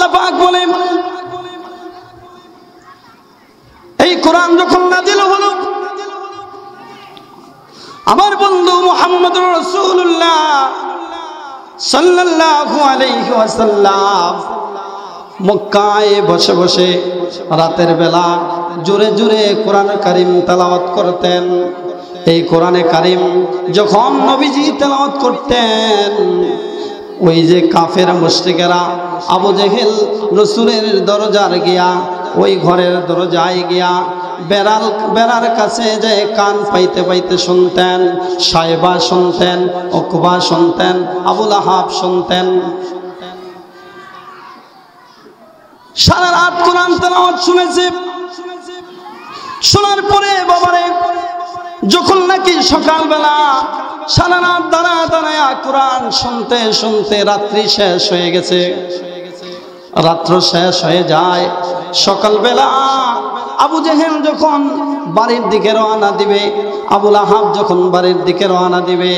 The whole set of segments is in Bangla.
আল্লাহ পাক বলেন এই কোরআন যখন নাজিল হলো আমার বন্ধু মুহাম্মদুর রাসূলুল্লাহ সাল্লাল্লাহু আলাইহি ওয়াসাল্লাম মক্কায় বসে বসে রাতের বেলা জোরে জোরে কোরআন কারীম তেলাওয়াত করতেন। এই কোরআনে কারীম যখন নবীজি তেলাওয়াত করতেন ওই যে কাফের মুশরিকেরা আবু জেহেল রাসূলের দরজার গিয়া ওই ঘরের দরজায় গিয়া বেড়ার কাছে যে কান পাইতে পাইতে শুনতেন। সাইবা শুনতেন, উকবা শুনতেন, আবু লাহাব শুনতেন। সারা রাত কোরআন তেলাওয়াত শুনেছে। শোনার পরে বাবারে যখন নাকি সকালবেলা সারা রাত দাঁড়ায় কোরআন শুনতে শুনতে রাত্রি শেষ হয়ে গেছে, রাত্র শেষ হয়ে যায়। সকালবেলা আবু জেহেল যখন বাড়ির দিকে রওনা দিবে, আবু লাহাব যখন বাড়ির দিকে রওনা দিবে,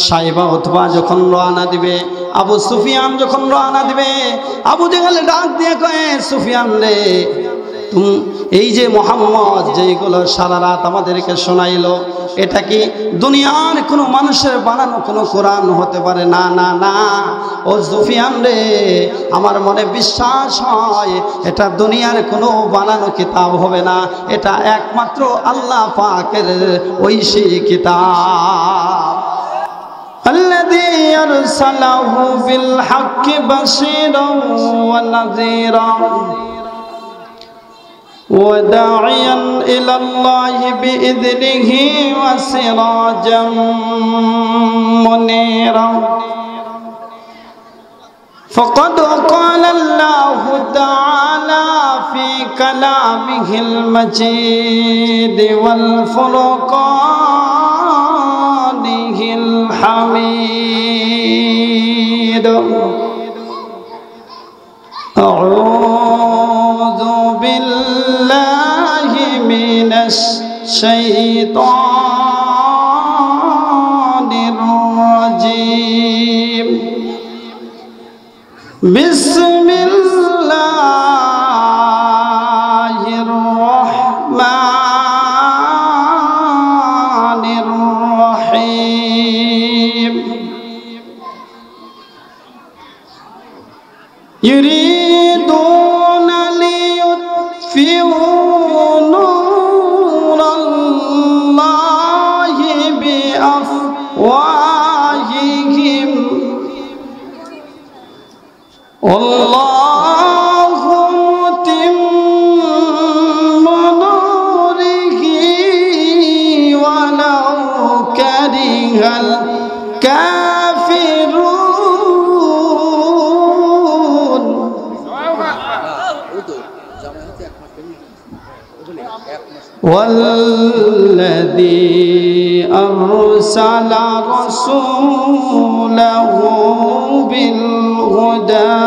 সাইবা উতবা যখন রওনা দিবে, আবু সুফিয়ান যখন রওনা দিবে, আবু জেহেল ডাক দিয়ে কয়ে সুফিয়ান রে তুমি এই যে মুহাম্মদ যেগুলো সারা রাত আমাদেরকে শোনাইলো এটা কি দুনিয়ার কোনো মানুষের বানানো কোনো কোরআন হতে পারে? না না না ও সুফিয়ান রে, আমার মনে বিশ্বাস হয় এটা দুনিয়ার কোনো বানানো কিতাব হবে না, এটা একমাত্র আল্লাহ পাকের ঐশী কিতাব। الذي أرسله بالحق بشيرا ونذيرا وداعيا إلى الله بإذنه وسراجا منيرا فقد قال الله تعالى في كلامه المجيد والفرقانه الحميد أعوذ بالله من الشيطان الرجيم بسم الله الرحمن الرحيم يريدون ليطفئوا نور الله بأفواههم والله متم نوره ولو كره الكافرون والذي أرسل رسوله بالهدى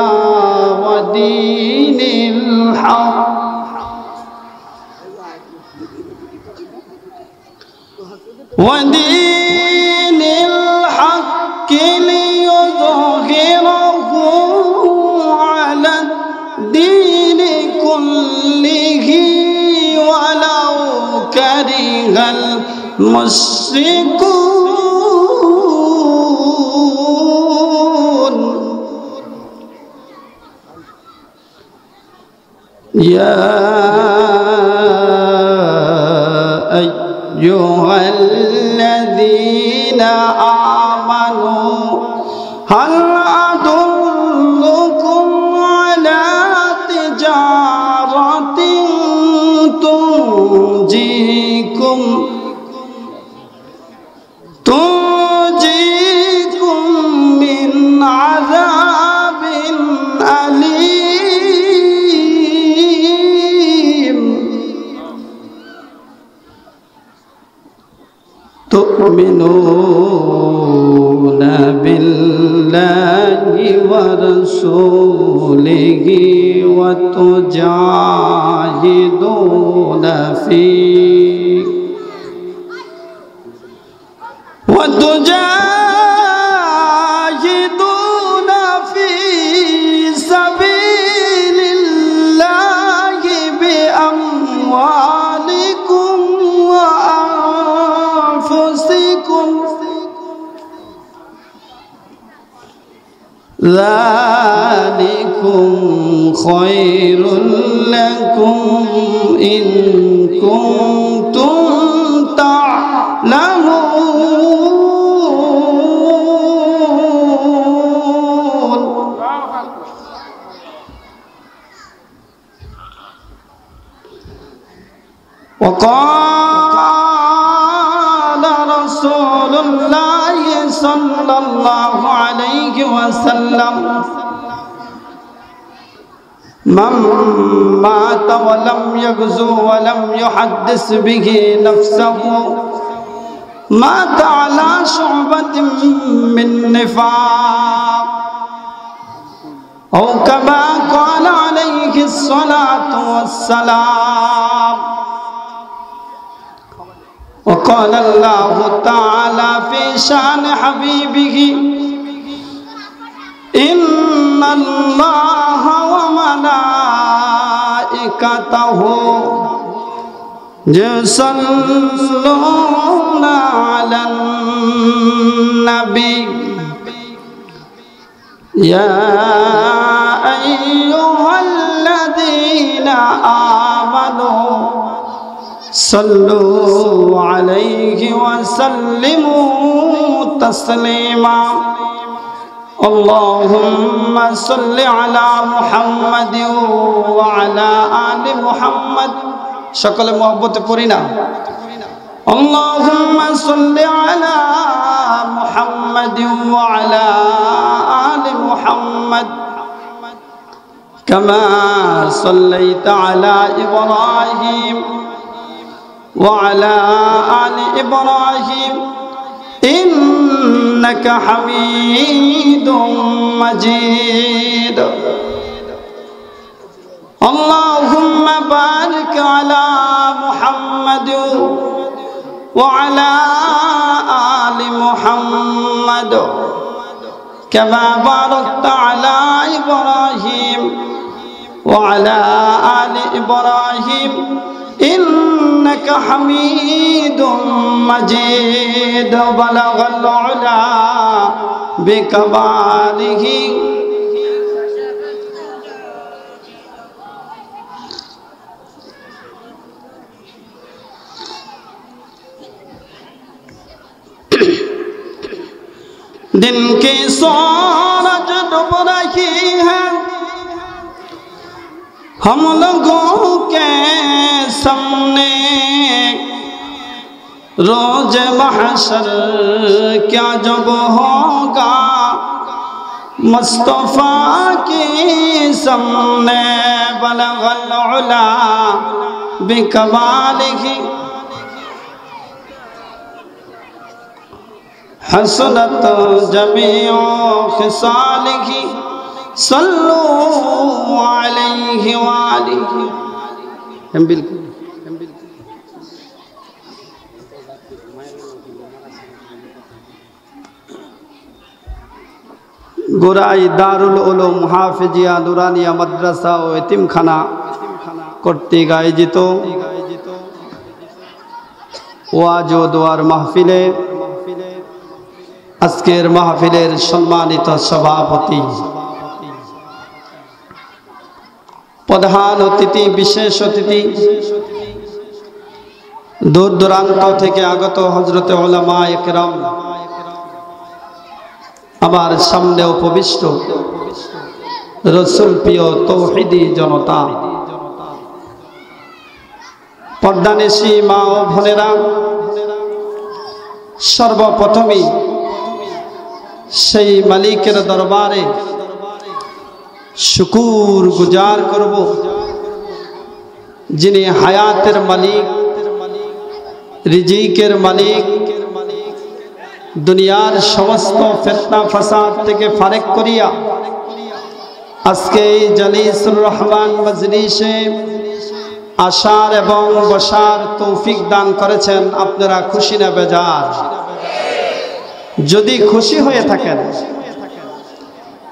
ودين الحق ليظهره على الدين كله ولو كره المشركون يا أيها الذين آمنوا هل أدلكم على تجارة تنجيكم من عذاب أليم تؤمنون بالله ورسوله وتجاهدون في سبيل ذلكم خير لكم إن كنتم تعلمون. وقال رسول الله صلى الله عليه وسلم من مات ولم يغزو ولم يحدث به نفسه مات على شعبة من نفاق أو كما قال عليه الصلاة والسلام. وقال الله تعالى في شان حبيبه إن الله وملائكته يصلون على النبي يا أيها الذين آمنوا صلوا عليه وسلموا تسليما. اللهم صل على محمد وعلى آل محمد. সকলে মহব্বতে পড়ি না। اللهم صل على محمد وعلى آل محمد كما صليت على إبراهيم وعلى آل إبراهيم إنك حميد مجيد. اللهم بارك على محمد وعلى آل محمد كما باركت على إبراهيم وعلى آل إبراهيم إنك حميد مجيد. بلغ العلا بكماله दिन की सूरज डूब रही है हम लोगों के सामने रोज महशर क्या जब होगा मुस्तफा के सामने. बलगल उला बिकमालिही हसनत जमीउ खिसालिही सल्लू अलैहि वालिही. बिल्कुल গোরাই দারুল উলুম হাফিজিয়া নুরানিয়া মাদ্রাসা ও এতিমখানা কর্তৃক আয়োজিত ওয়াজ ও দোয়ার মাহফিলে আজকের মাহফিলের সম্মানিত সভাপতি, প্রধান অতিথি, বিশেষ অতিথি, দূর দূরান্ত থেকে আগত হযরতে উলামায়ে কেরাম, আমার সামনে উপবিষ্ট রাসূল প্রিয় তৌহিদি জনতা, পর্দানিশী মা ও বোনেরা, সর্বপ্রথমেই সেই মালিকের দরবারে শুকুর গুজার করব যিনি হায়াতের মালিক, রিজিকের মালিক, দুনিয়ার সমস্ত ফিতনা ফাসাদ থেকে ফারেক করিয়া আজকে এই জালিসুর রহমান মজলিসে আসার এবং বসার তৌফিক দান করেছেন। আপনারা খুশি না বেজার? যদি খুশি হয়ে থাকেন,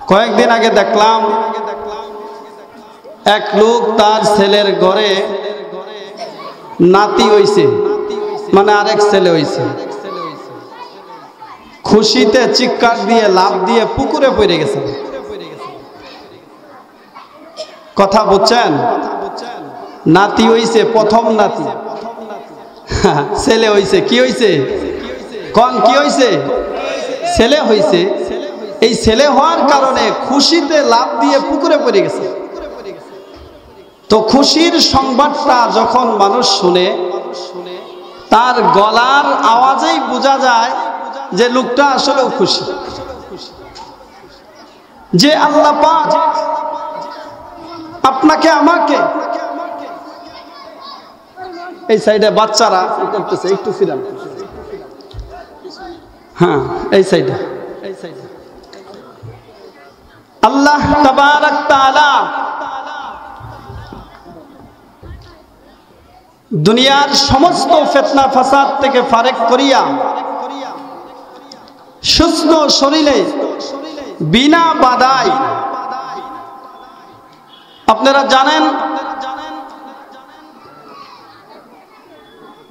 কয়েকদিন আগে দেখলাম এক লোক তার ছেলের ঘরে নাতি হইছে, মানে আরেক ছেলে হইছে, খুশিতে চিৎকার দিয়ে লাফ দিয়ে পুকুরে পড়ে গেছে। কথা বুঝছেন? নাতি হইছে, প্রথম নাতি, ছেলে হইছে। কি হইছে? কোন কি হইছে? ছেলে হইছে। এই ছেলে হওয়ার কারণে খুশিতে লাফ দিয়ে পুকুরে পড়ে গেছে। তো খুশির সংবাদটা যখন মানুষ শুনে, তার গলার আওয়াজেই বোঝা যায় যে লোকটা আসলেও খুশি, যে আল্লাহ পাক আপনাকে আমাকে। এই সাইডে বাচ্চারা করতেছে, একটু ফিরান। হ্যাঁ, এই সাইডে। আল্লাহ তাবারাক তাআলা দুনিয়ার সমস্ত ফিতনা ফাসাদ থেকে ফারেক করিয়া সুস্থ শরীরে বিনা বাধায়, আপনারা জানেন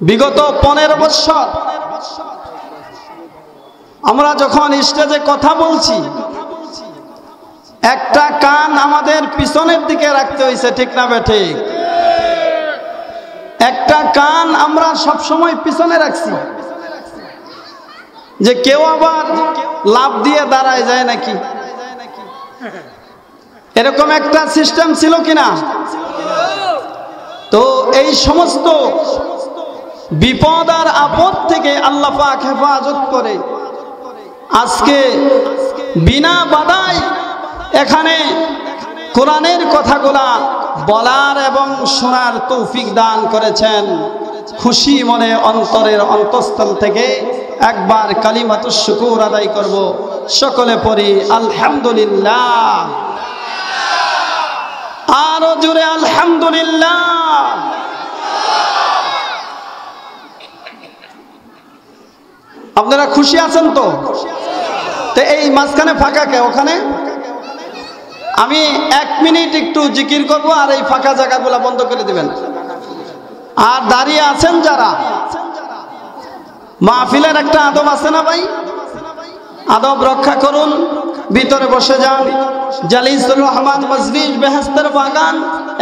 বিগত 15 বছর আমরা যখন স্টেজে কথা বলছি, একটা কান আমাদের পিছনের দিকে রাখতে হয়েছে, ঠিক না বেঠিক? একটা কান আমরা সব সময় পিছনে রাখছি, যে কেউ আবার লাভ দিয়ে দাঁড়ায় যায় নাকি, এরকম একটা সিস্টেম ছিল কিনা? তো এই সমস্ত বিপদ আর আপদ থেকে আল্লাহ পাক হেফাজত করে আজকে বিনা বাধায় এখানে কোরআনের কথাগুলা বলার এবং শোনার তৌফিক দান করেছেন। খুশি মনে অন্তরের অন্তঃস্থল থেকে একবার কালিমাতুশ শুকুর আদায় করব। সকলে পড়ি আলহামদুলিল্লাহ, আরো জোরে আলহামদুলিল্লাহ। আপনারা খুশি আছেন তো? এই মাঝখানে ফাঁকা কে? ওখানে আমি 1 মিনিট একটু জিকির করব, আর এই ফাঁকা জায়গাগুলো বন্ধ করে দিবেন। আর দাঁড়িয়ে আছেন যারা, মাহফিলের একটা আদব আছে না ভাই? আদব রক্ষা করুন, ভিতরে বসে যান। জালিসুর রহমান মজলিস বেহেশতের বাগান,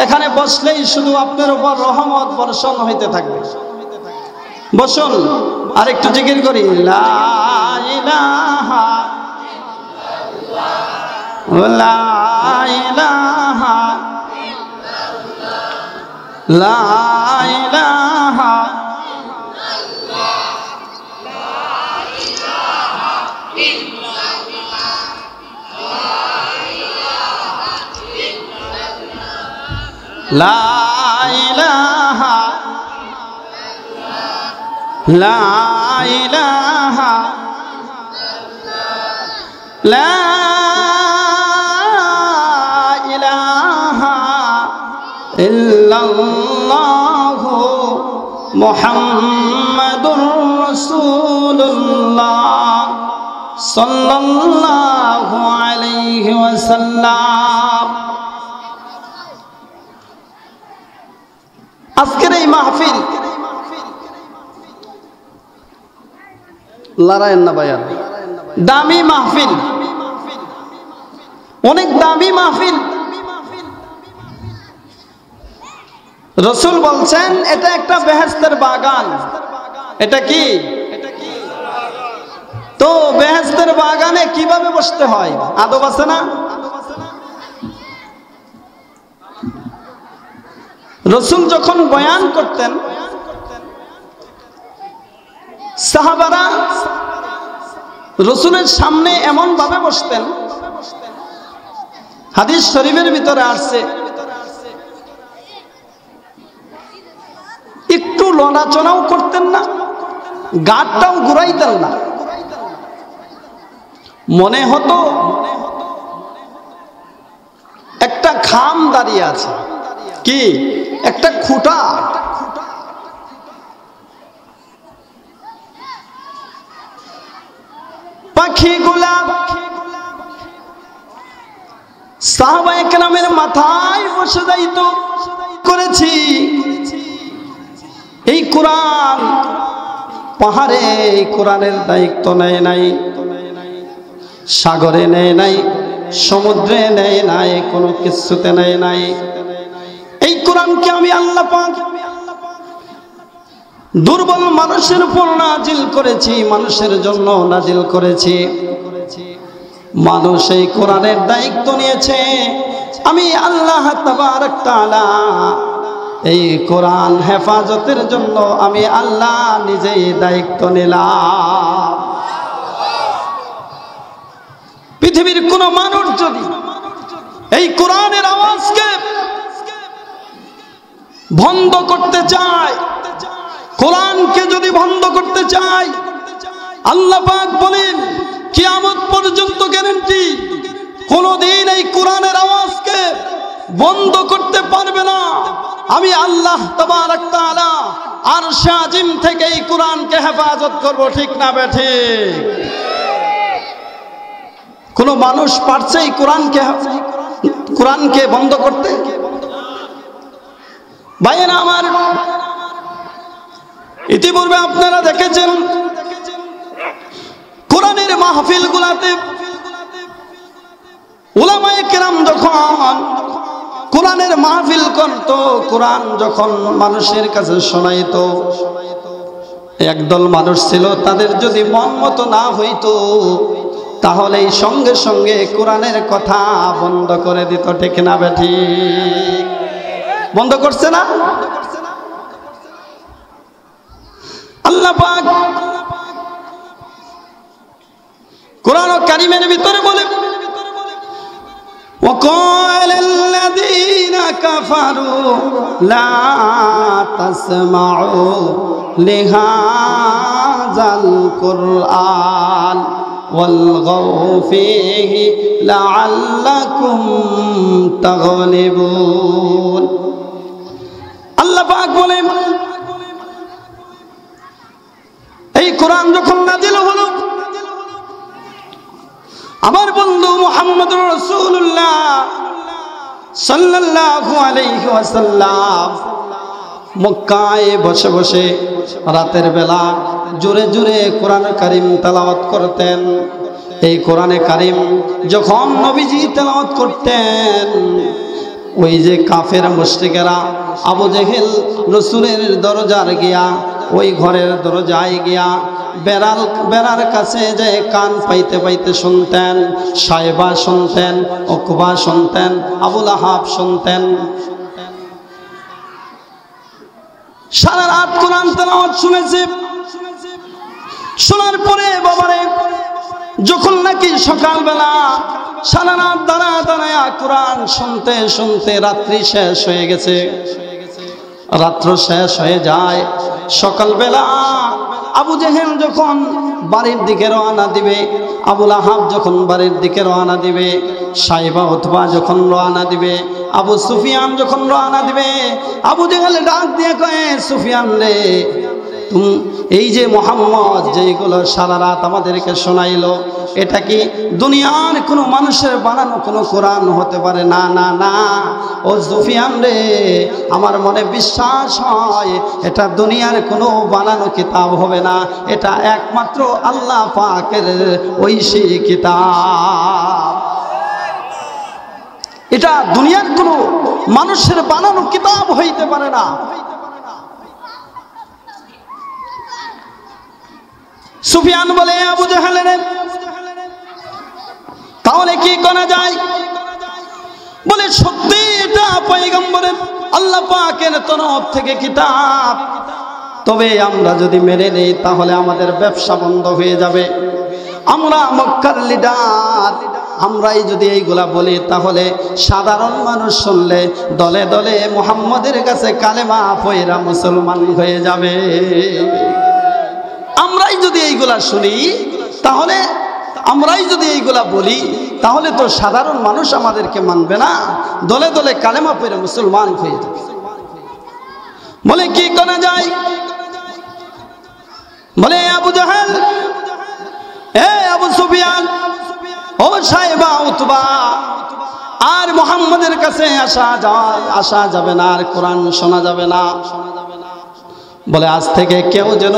এখানে বসলেই শুধু আপনার উপর রহমত বর্ষণ হইতে থাকবে। বসুন, আর একটু জিকির করি। লা ইলাহা লা ইলাহা লা ইলাহা লা ইলাহা লা ইলাহা লা ইলাহা ইল্লাল্লাহু মুহাম্মাদুর রাসূলুল্লাহ সাল্লাল্লাহু আলাইহি ওয়াসাল্লাম। আজকের এই মাহফিল লড়াইয়ের না ভাইয়া, দামি মাহফিল, অনেক দামি মাহফিল। রাসূল বলছেন এটা একটা বেহেশতের বাগান। এটা কি? তো বেহেশতের বাগানে কিভাবে বসতে হয়, আদব আছে না? রাসূল যখন বয়ান করতেন, সাহাবারা রাসূলের সামনে এমন ভাবে বসতেন, হাদিস শরীফের ভিতরে আসছে, একটু লড়াচড়াও করতেন না, গাঁটটাও ঘুরাইতেন না। মনে হতো একটা খাম দাঁড়িয়ে আছে, কি একটা খুঁটা। পাখিগুলা সাহাবায়ে কেরামের মাথায় বসে যাইতো। করেছি এই কোরআন পাহাড়ে, এই কোরআনের দায়িত্ব নেয় নাই, সাগরে নেয় নাই, সমুদ্রে নেয় নাই, কোনো কিছুতে নেয় নাই। কোরআনকে আমি আল্লাহ পাক দুর্বল মানুষের উপর নাজিল করেছি, মানুষের জন্য নাজিল করেছি। মানুষ এই কোরআনের দায়িত্ব নিয়েছে, আমি আল্লাহ তাবারক তাআলা এই কোরআন হেফাজতের জন্য আমি আল্লাহ নিজেই দায়িত্ব নিলাম। পৃথিবীর কোন মানুষ যদি এই কোরআনের আওয়াজকে বন্ধ করতে চায়, কোরআনকে যদি বন্ধ করতে চায়, আল্লাহ পাক বলেন কিয়ামত পর্যন্ত গ্যারান্টি কোনদিন এই কোরআনের আওয়াজকে বন্ধ করতে পারবে না। আমি আল্লাহ তাবারক তাআলা আরশে আজিম থেকে এই কোরআনকে হেফাজত করব, ঠিক না বেঠিক? কোন মানুষ পারছে এই কোরআনকে বন্ধ করতে? ভাইয়েরা আমার, ইতিপূর্বে আপনারা দেখেছেন কোরআনের মাহফিলগুলোতে উলামায়ে কেরাম যখন কোরআনের মাহফিল করত, কোরআন যখন মানুষের কাছে শোনাইতো, একদল মানুষ ছিল তাদের যদি মন মতো না হইতো তাহলে সঙ্গে সঙ্গে কোরআনের কথা বন্ধ করে দিত, ঠিক না বেঠিক? বন্ধ করছে না? আল্লাহ পাক কোরআন কারীমের ভিতরে বলে وقال الذين كفروا لا تسمعوا لهذا القرآن والغوا فيه لعلكم تغلبون। আল্লাহ পাক বলেন এই কোরআন যখন নাজিল হলো, আমার বন্ধু মুহাম্মদুর রাসূলুল্লাহ সাল্লাল্লাহু আলাইহি ওয়াসাল্লাম মক্কায় বসে বসে রাতের বেলা জোরে জোরে কোরআন কারীম তেলাওয়াত করতেন। এই কোরআনে কারীম যখন নবীজি তেলাওয়াত করতেন, ওই যে কাফের মুশরিকেরা আবু জেহেল রাসূলের দরজার গিয়া, ওই ঘরের দরজায় গিয়া বেড়ার কাছে যে কান পাইতে পাইতে শুনতেন। সাইবা শুনতেন, উকবা শুনতেন, আবু লাহাব শুনতেন। সারা রাত কোরআন তেলাওয়াত শুনেছে। শোনার পরে বাবারে যখন নাকি সকালবেলা সারা রাত দাঁড়ায় কোরআন শুনতে শুনতে রাত্রি শেষ হয়ে গেছে, রাত্র শেষ হয়ে যায়, সকালবেলা আবু জেহেল যখন বাড়ির দিকে রওনা দিবে, আবু লাহাব যখন বাড়ির দিকে রওনা দিবে, সাইবা উতবা যখন রওনা দিবে, আবু সুফিয়ান যখন রওনা দিবে, আবু জেহেল ডাক দিয়ে কয়ে, সুফিয়ান রে, তুমি এই যে মুহাম্মদ যেগুলো সারা রাত আমাদেরকে শোনাইলো, এটা কি দুনিয়ার কোনো মানুষের বানানো কোনো কোরআন হতে পারে? না না না, ও সুফিয়ান রে, আমার মনে বিশ্বাস হয় এটা দুনিয়ার কোনো বানানো কিতাব হবে না, এটা একমাত্র আল্লাহ পাকের ঐশী কিতাব। এটা দুনিয়ার কোনো মানুষের বানানো কিতাব হইতে পারে না। সুফিয়ান বলে, আবু জাহেলের তাহলে কি করা যায়? বলে, সত্যি এটা পয়গম্বরের আল্লাহ পাকের তরফ থেকে কিতাব, তবে আমরা যদি মেনে নেই তাহলে আমাদের ব্যবসা বন্ধ হয়ে যাবে। আমরা মক্কার লিডার, আমরাই যদি এইগুলা বলি তাহলে সাধারণ মানুষ শুনলে দলে দলে মুহাম্মদের কাছে কালেমা পয়রা মুসলমান হয়ে যাবে। আমরাই যদি এইগুলা শুনি তাহলে, আমরাই যদি এইগুলা বলি তাহলে তো সাধারণ মানুষ আমাদেরকে মানবে না, দলে দলে কালেমা পড়ে মুসলমান হয়ে যাবে। বলে, কি করা যায়? বলে, আবু জাহেল, আবু সুফিয়ান, ও সাইবা উতবা, আর মুহাম্মদের কাছে আসা যাবে না, আর কোরআন শোনা যাবে না। বলে, আজ থেকে কেউ যেন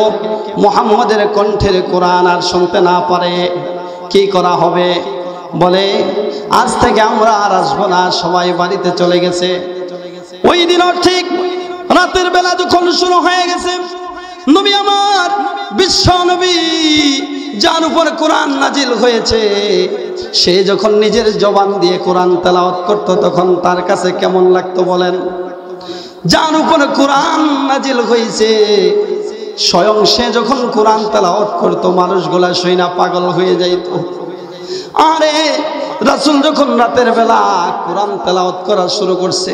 মুহাম্মদের কণ্ঠের কোরআন আর শুনতে না পারে। কি করা হবে? বলে, আজ থেকে আমরা আর আসবো না, সবাই বাড়িতে চলে গেছে। ওই দিনও ঠিক রাতের বেলা যখন শুরু হয়ে গেছে, নবী আমার বিশ্ব নবী যার উপর কোরআন নাজিল হয়েছে, সে যখন নিজের জবান দিয়ে কোরআন তেলাওয়াত করত তখন তার কাছে কেমন লাগতো বলেন? যার উপর কোরআন নাজিল হয়েছে স্বয়ং সে যখন কোরআন তেলাওয়াত করত মানুষগুলা শুইনা পাগল হয়ে যাইত। আরে রাসূল যখন রাতের বেলা কোরআন তেলাওয়াত করা শুরু করছে,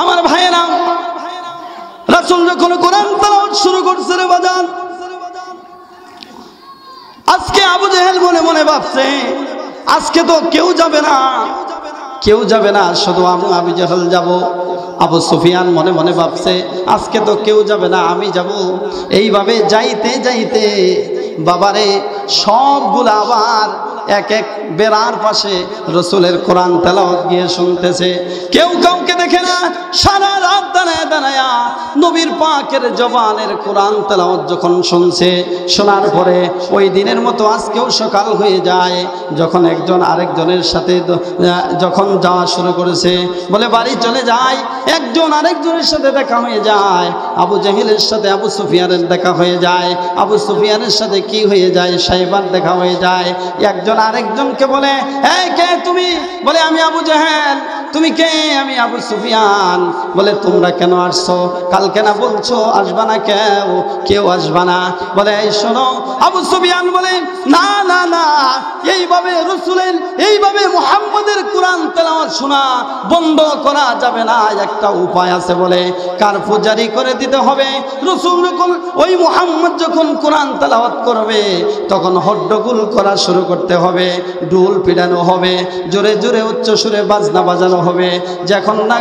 আমার ভাইয়েরা, রাসূল যখন কোরআন তেলাওয়াত শুরু করছে রে বাজান, আজকে আবু জেহেল মনে মনে ভাবছে আজকে তো কেউ যাবে না, কেউ যাবে না, শুধু আবু জেহেল যাব। আবু সুফিয়ান মনে মনে ভাবছে আজকে তো কেউ যাবে না, আমি যাব। এইভাবে যাইতে যাইতে বাবারে সবগুলা আবার এক এক বেড়ার পাশে রসুলের কোরআন তেলাওয়াত গিয়ে শুনতেছে। কেউ কাউকে দেখে না, সারা রাত দাঁড়ায় দাঁড়ায় নবীর পাকের জবানের কোরআন তেলাওয়াত যখন শুনছে, শোনার পরে ওই দিনের মতো আজকেও সকাল হয়ে যায়। যখন একজন আরেকজনের সাথে যখন যাওয়া শুরু করেছে, বলে বাড়ি চলে যায়, একজন আরেকজনের সাথে দেখা হয়ে যায়। আবু জেহেলের সাথে আবু সুফিয়ানের দেখা হয়ে যায়, আবু সুফিয়ানের সাথে কি হয়ে যায়, সাইবার দেখা হয়ে যায়। একজন আরেকজনকে বলে এই কে তুমি? বলে আমি আবু জেহেল। তুমি কে? আমি আবু সুফিয়ান। বলে তোমরা কেন আসছো? কালকে না বলছো আসবা না, কেউ আসবা না। বলে এই শোনো, আবু সুফিয়ান বলে না না না, এইভাবে রসুলের এইভাবে মুহাম্মদের কোরআন তেলাওয়াত শোনা বন্ধ করা যাবে না, একটা উপায় আছে। বলে কারফু জারি করে দিতে হবে। রসুল যখন ওই মুহাম্মদ যখন কোরআন তেলাওয়াত করবে তখন হট্টগোল করা শুরু করতে হবে, ঢোল পিটানো হবে, জোরে জোরে উচ্চ সুরে বাজনা বাজানো হবে। যখন না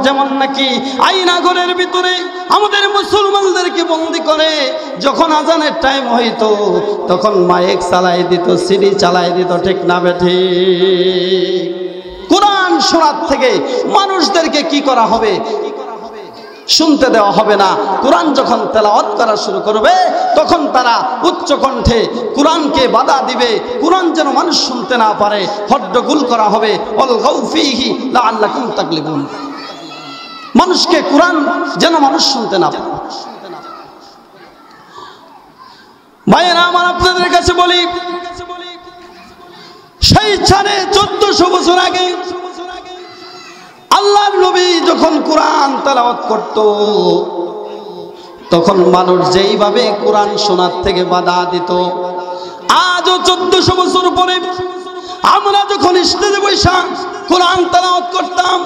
যেমন নাকি আইনাগরের ভিতরে আমাদের মুসলমানদেরকে বন্দি করে যখন আজানের টাইম হইতো তখন মাইক চালাই দিত, সিডি চালাই দিত, ঠিক না বেঠি? কোরআন শোনার থেকে মানুষদেরকে কি করা হবে? শুনতে দেওয়া হবে না। কোরআন যখন তেলাওয়াত করা শুরু করবে তখন তারা উচ্চ কণ্ঠে কোরআনকে বাধা দিবে, কোরআন যেন মানুষ শুনতে না পারে, হট্টগোল করা হবে। অলগাউ ফীহি লাআল্লাকুম তাগলিবুন, মানুষকে কোরআন যেন মানুষ শুনতে না পারে। ভাইয়েরা আমার, আপনাদের কাছে বলি, সেই 1450 বছর আগে আল্লাহর নবী যখন কোরআন তেলাওয়াত করত তখন মানুষ যেইভাবে কোরআন শোনার থেকে বাধা দিত, আজও 1400 বছর পরে আমরা যখন স্টেজে বসে কোরআন তেলাওয়াত করতাম,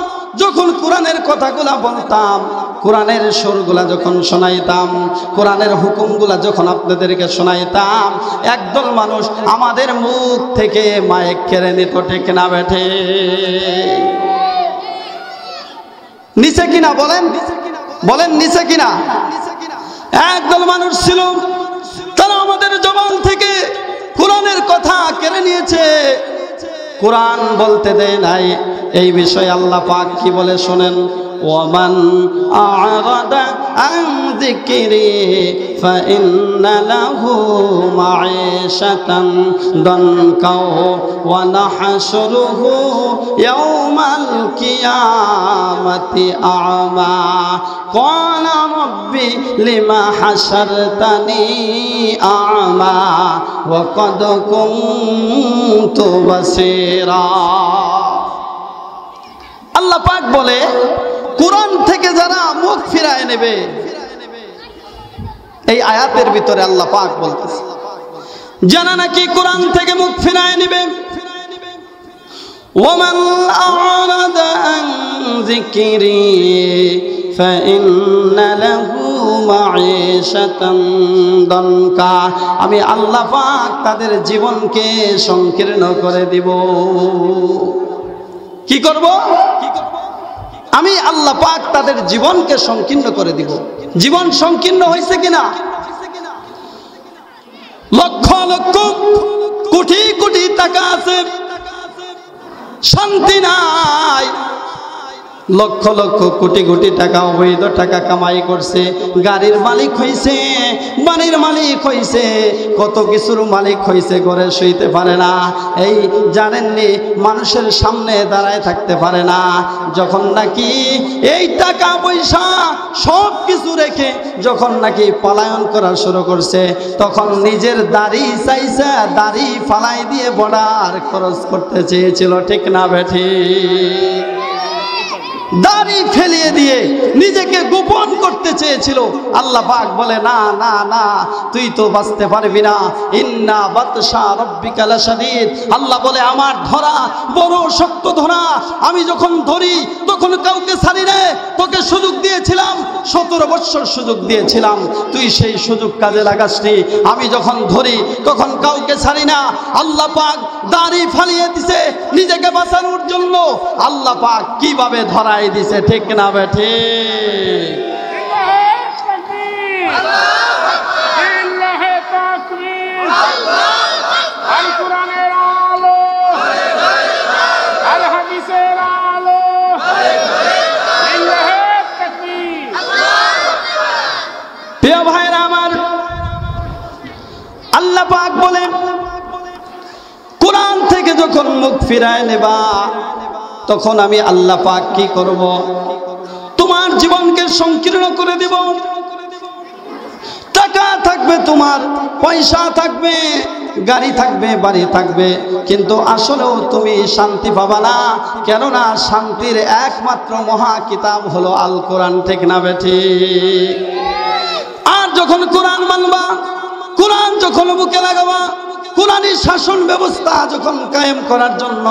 যখন কোরআনের কথাগুলা বলতাম, কোরআনের সুরগুলা যখন শোনাইতাম, কোরআনের হুকুমগুলা যখন আপনাদেরকে শোনাইতাম, একদল মানুষ আমাদের মুখ থেকে মাইক কেড়ে নিত, ঠিক না বেঠে? নিচে কিনা বলেন, বলেন নিচে কিনা? একদল মানুষ ছিল তারা আমাদের জবান থেকে কোরআনের কথা কেড়ে নিয়েছে, কোরআন বলতে দেয় নাই। এই বিষয়ে আল্লাহ পাক কি বলে শোনেন? ওয়ামান আ'রাদা আন যিকরি ফাইন্না লাহু মাঈশাতান দানকা ওয়া নাহশুরুহু ইয়াওমাল কিয়ামাতি আ'মা ক্বালা রাব্বি লিমা হাশারতানি আ'মা ওয়া ক্বাদ কুনতু বাসীরা। আল্লাহ পাক বলে কোরআন থেকে যারা মুখ ফিরায় নেবে, এই আয়াতের ভিতরে আল্লাহ পাক বলতেছে যারা নাকি কোরআন থেকে মুখ ফিরায় নেবে, ওয়ামান আ'রাদা আন যিকরি ফাইন্না লাহু মাঈশাতান দানকা, আমি আল্লাহ পাক তাদের জীবনকে সংকীর্ণ করে দিব। কি করব? আমি আল্লাহ পাক তাদের জীবনকে সংকীর্ণ করে দিব। জীবন সংকীর্ণ হয়েছে কিনা? লক্ষ লক্ষ কোটি কোটি টাকা আছে, শান্তি নাই, লক্ষ লক্ষ কোটি কোটি টাকা অবৈধ টাকা কামাই করছে, গাড়ির মালিক হইছে, বাড়ির মালিক হইছে, কত কিছুর মালিক হইছে, ঘরে শুইতে পারে না। এই জানেননি, মানুষের সামনে দাঁড়ায় থাকতে পারে না। যখন নাকি এই টাকা পয়সা সব কিছু রেখে যখন নাকি পলায়ন করা শুরু করছে, তখন নিজের দাড়ি চাইছে, দাড়ি ফালাই দিয়ে বর্ডার খরচ করতে চেয়েছিল, ঠিক না বেঠি? দাড়ি ফেলিয়ে দিয়ে নিজেকে গোপন করতে চেয়েছিল। আল্লাহ পাক বলে না না না, তুই তো বাঁচতে পারবি না। ইন্না বাতশা রাব্বিকা লাশাদীদ। আল্লাহ বলে আমার ধরা বড় শক্ত ধরা। আমি যখন ধরি তখন কাউকে ছাড়ি না। তোকে সুযোগ দিয়েছিলাম, 17 বছর সুযোগ দিয়েছিলাম, তুই সেই সুযোগ কাজে লাগাসনি। আমি যখন ধরি তখন কাউকে ছাড়ি না। আল্লাহ পাক দাড়ি ফালিয়ে দিছে নিজেকে বাঁচানোর জন্য। আল্লাহ পাক কিভাবে ধরা দিছে, ঠিক না বেঠে? প্রিয় ভাইরা আমার, আল্লাহ পাক বলেন কোরআন থেকে যখন মুখ ফিরায় নেবা, তখন আমি আল্লাহ পাক কি করব? তোমার জীবনকে সংকীর্ণ করে দেব। টাকা থাকবে, তোমার পয়সা থাকবে, গাড়ি থাকবে, বাড়ি থাকবে, কিন্তু আসলেও তুমি শান্তি পাবা না। কেননা শান্তির একমাত্র মহা কিতাব হলো আল কোরআন, ঠিক না বেঠি? আর যখন কোরআন মানবা, কোরআন যখন বুকে লাগাবা, কোরআনী শাসন ব্যবস্থা যখন কায়েম করার জন্য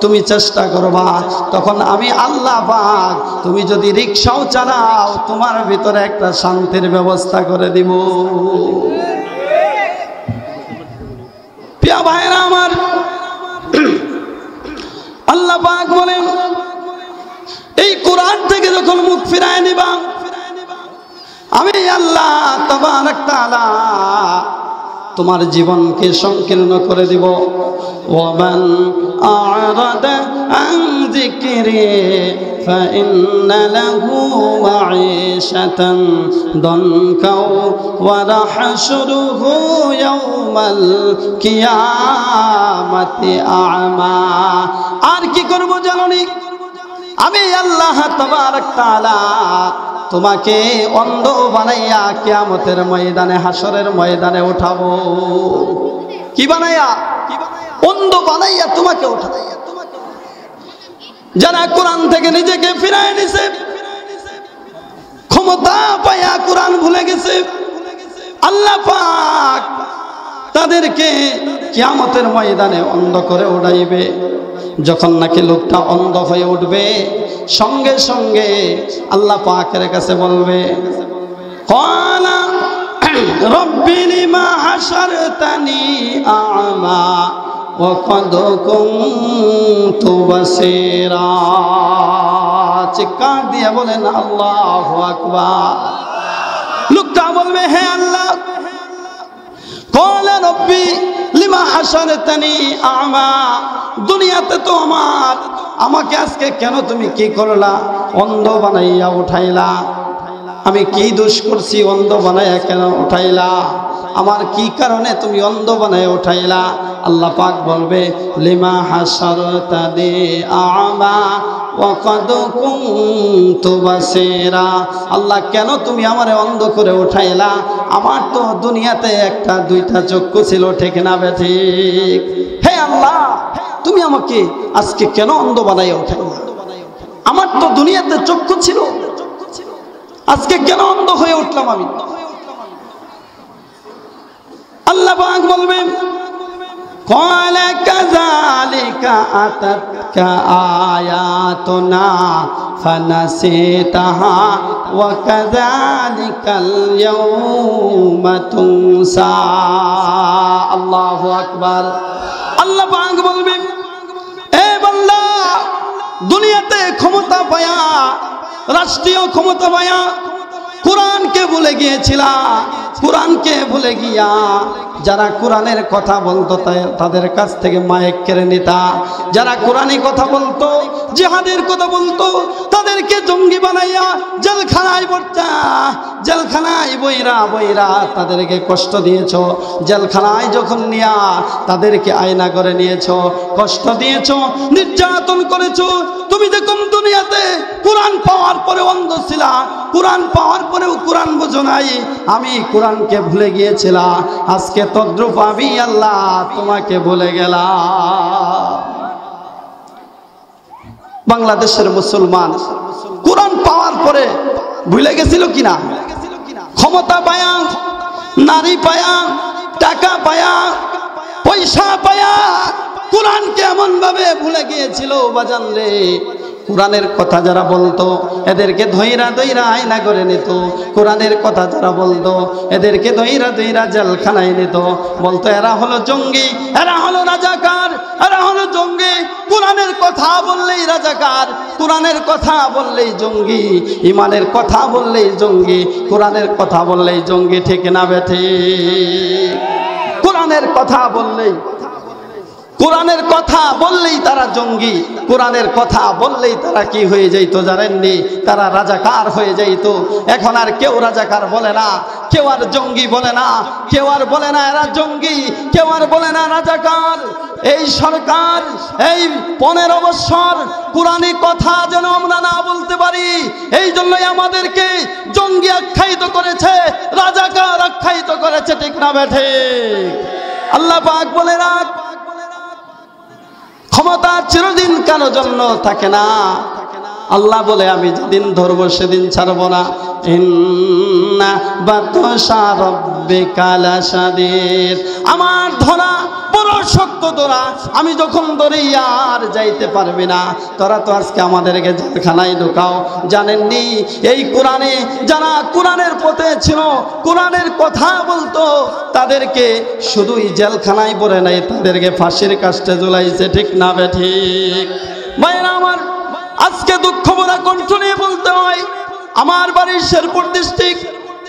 তুমি চেষ্টা করবা, তখন আমি আল্লাহ পাক, তুমি যদি রিকশাও চালাও, তোমার ভিতরে একটা শান্তির ব্যবস্থা করে দিব। প্রিয় ভাইরা আমার, আল্লাহ পাক বলেন এই কোরআন থেকে যখন মুখ ফিরায় নিবা, আমি আল্লাহ তাবারক তাআলা তোমার জীবনকে সংকীর্ণ করে দিব। ওয়ামান আ'রাদা আন যিকরি ফাইন্না লাহু মাঈশাতান দানকা ওয়া নাহশুরুহু ইয়াওমাল কিয়ামাতি আ'মা। আর কি করব জানোনি? আমি আল্লাহ তাবারক তাআলা তোমাকে অন্ধ বানাইয়া কিয়ামতের ময়দানে, হাসরের ময়দানে উঠাবো। কি বানাইয়া? অন্ধ বানাইয়া তোমাকে উঠাবো। যারা কোরআন থেকে নিজেকে ফিরায় নিছে, ক্ষমতা পাইয়া কোরআন ভুলে গেছে, আল্লাহ পাক তাদেরকে কিয়ামতের ময়দানে অন্ধ করে উঠাইবে। যখন নাকি লোকটা অন্ধ হয়ে উঠবে, সঙ্গে সঙ্গে আল্লাহ পাকের কাছে বলবে, ক্বালা রব্বি লিমা হাশারতানি আ'মা ওয়া ক্বাদ কুনতু বাসীরা। চিৎকার দিয়ে বলেন আল্লাহু আকবার। লোকটা বলবে, হে আল্লাহ, ক্বালা রব্বি লিমা হাশারতানি আ'মা, দুনিয়াতে তো আমাকে আজকে কেন তুমি কি করলা? অন্ধ বানাইয়া উঠাইলা। আমি কি দোষ করছি অন্ধ বানাইয়া কেন উঠাইলা? আমার কি কারণে তুমি অন্ধ বানাইয়া উঠাইলা? আল্লাহ পাক বলবে, লিমা হাশারতানি আ'মা ওয়া ক্বাদ কুনতু বাসীরা। আল্লাহ, কেন তুমি আমারে অন্ধ করে উঠাইলা? আমার তো দুনিয়াতে একটা দুইটা চক্ষু ছিল, ঠিক না বেঠিক? হে আল্লাহ, তুমি আমাকে আজকে কেন অন্ধ বানাইয়া উঠাইলা? আমার তো দুনিয়াতে চক্ষু ছিল, আজকে কেন অন্ধ হয়ে উঠলাম আমি? আল্লাহ পাক বলবেন, ক্বালা কাযালিকা আতাতকা আয়াতুনা ফানাসিতাহা ওয়া কাযালিকাল ইয়াওমা তুনসা। আল্লাহু আকবার। আল্লাহ পাক বলবেন, এ বান্দা, দুনিয়াতে ক্ষমতা পায়া, রাষ্ট্রীয় ক্ষমতা পায়া, কোরআনকে ভুলে গিয়েছিলা। কোরআনকে ভুলে গিয়া যারা কোরআনের কথা বলতো তাদের কাছ থেকে মাইক কেড়ে নিতা। যারা কোরআনী কথা বলতো, জিহাদের কথা বলতো, তাদেরকে জঙ্গি বানাইয়া জেলখানায় পড়তা। জেলখানায় বইরা বইরা তাদেরকে কষ্ট দিয়েছ। জেলখানায় যখন নিয়া তাদেরকে আয়না করে নিয়েছ, কষ্ট দিয়েছ, নির্যাতন করেছ। তুমি দেখুন দুনিয়াতে কোরআন পাওয়ার পরে অন্ধ ছিলা, কোরআন পাওয়ার পরেও কোরআন বোঝো নাই। আমি কোরআনকে ভুলে গিয়েছিলাম, আজকে তদ্রুপ আমি আল্লাহ তোমাকে ভুলে গেলাম। বাংলাদেশের মুসলমান কোরআন পাওয়ার পরে ভুলে গেছিল কিনা? ক্ষমতা পায়া, নারী পায়া, টাকা পায়া, পয়সা পায়া কোরআনকে এমন ভাবে ভুলে গিয়েছিল বাজান রে। কোরআনের কথা যারা বলতো এদেরকে ধইরা ধইরা আয়না করে নিত। কোরআনের কথা যারা বলতো এদেরকে ধইরা ধইরা জেলখানায় নিত। বলতো এরা হলো জঙ্গি, এরা হলো রাজাকার, এরা হলো জঙ্গি। কোরআনের কথা বললেই রাজাকার, কোরআনের কথা বললেই জঙ্গি, ইমানের কথা বললেই জঙ্গি, কোরআনের কথা বললেই জঙ্গি। ঠিক না বেঠি? কোরআনের কথা বললেই, কোরআনের কথা বললেই তারা জঙ্গি, কোরআনের কথা বললেই তারা কি হয়ে যাইতো জানেননি? তারা রাজাকার হয়ে যাইতো। এখন আর কেউ রাজাকার বলে না, কেউ আর জঙ্গি বলে না, কেউ আর বলে না এরা জঙ্গি, কেউ আর বলে না রাজাকার। এই সরকার এই 15 বছর কোরআনী কথা যেন আমরা না বলতে পারি, এই জন্যই আমাদেরকে জঙ্গি আখ্যায়িত করেছে, রাজাকার আখ্যায়িত করেছে। ঠিক না বেঠে? আল্লাহ পাক বলে রাখ, ক্ষমতা চিরদিন কারো জন্য থাকে না। আল্লাহ বলে আমি যেদিন ধরবো সেদিন ছাড়বো না। ইন্না বাতশা রাব্বিকা লাশাদীদ, আমার ধরা বড় শক্ত ধরা, আমি যখন ধরি আর যাইতে পারবি না। তোরা তো আজকে আমাদেরকে জেলখানায় ঢুকাও। জানেননি এই কোরআনে যারা কোরআনের পথে ছিল, কোরআনের কথা বলতো, তাদেরকে শুধুই জেলখানায় পড়ে নাই, তাদেরকে ফাঁসির কাস্টে ঝুলাইছে। ঠিক না বেঠিক? ভাইরা আমার, আজকে দুঃখ ভরা কণ্ঠ নিয়ে বলতে হয়, আমার বাড়ির শেরপুর ডিস্ট্রিক্ট,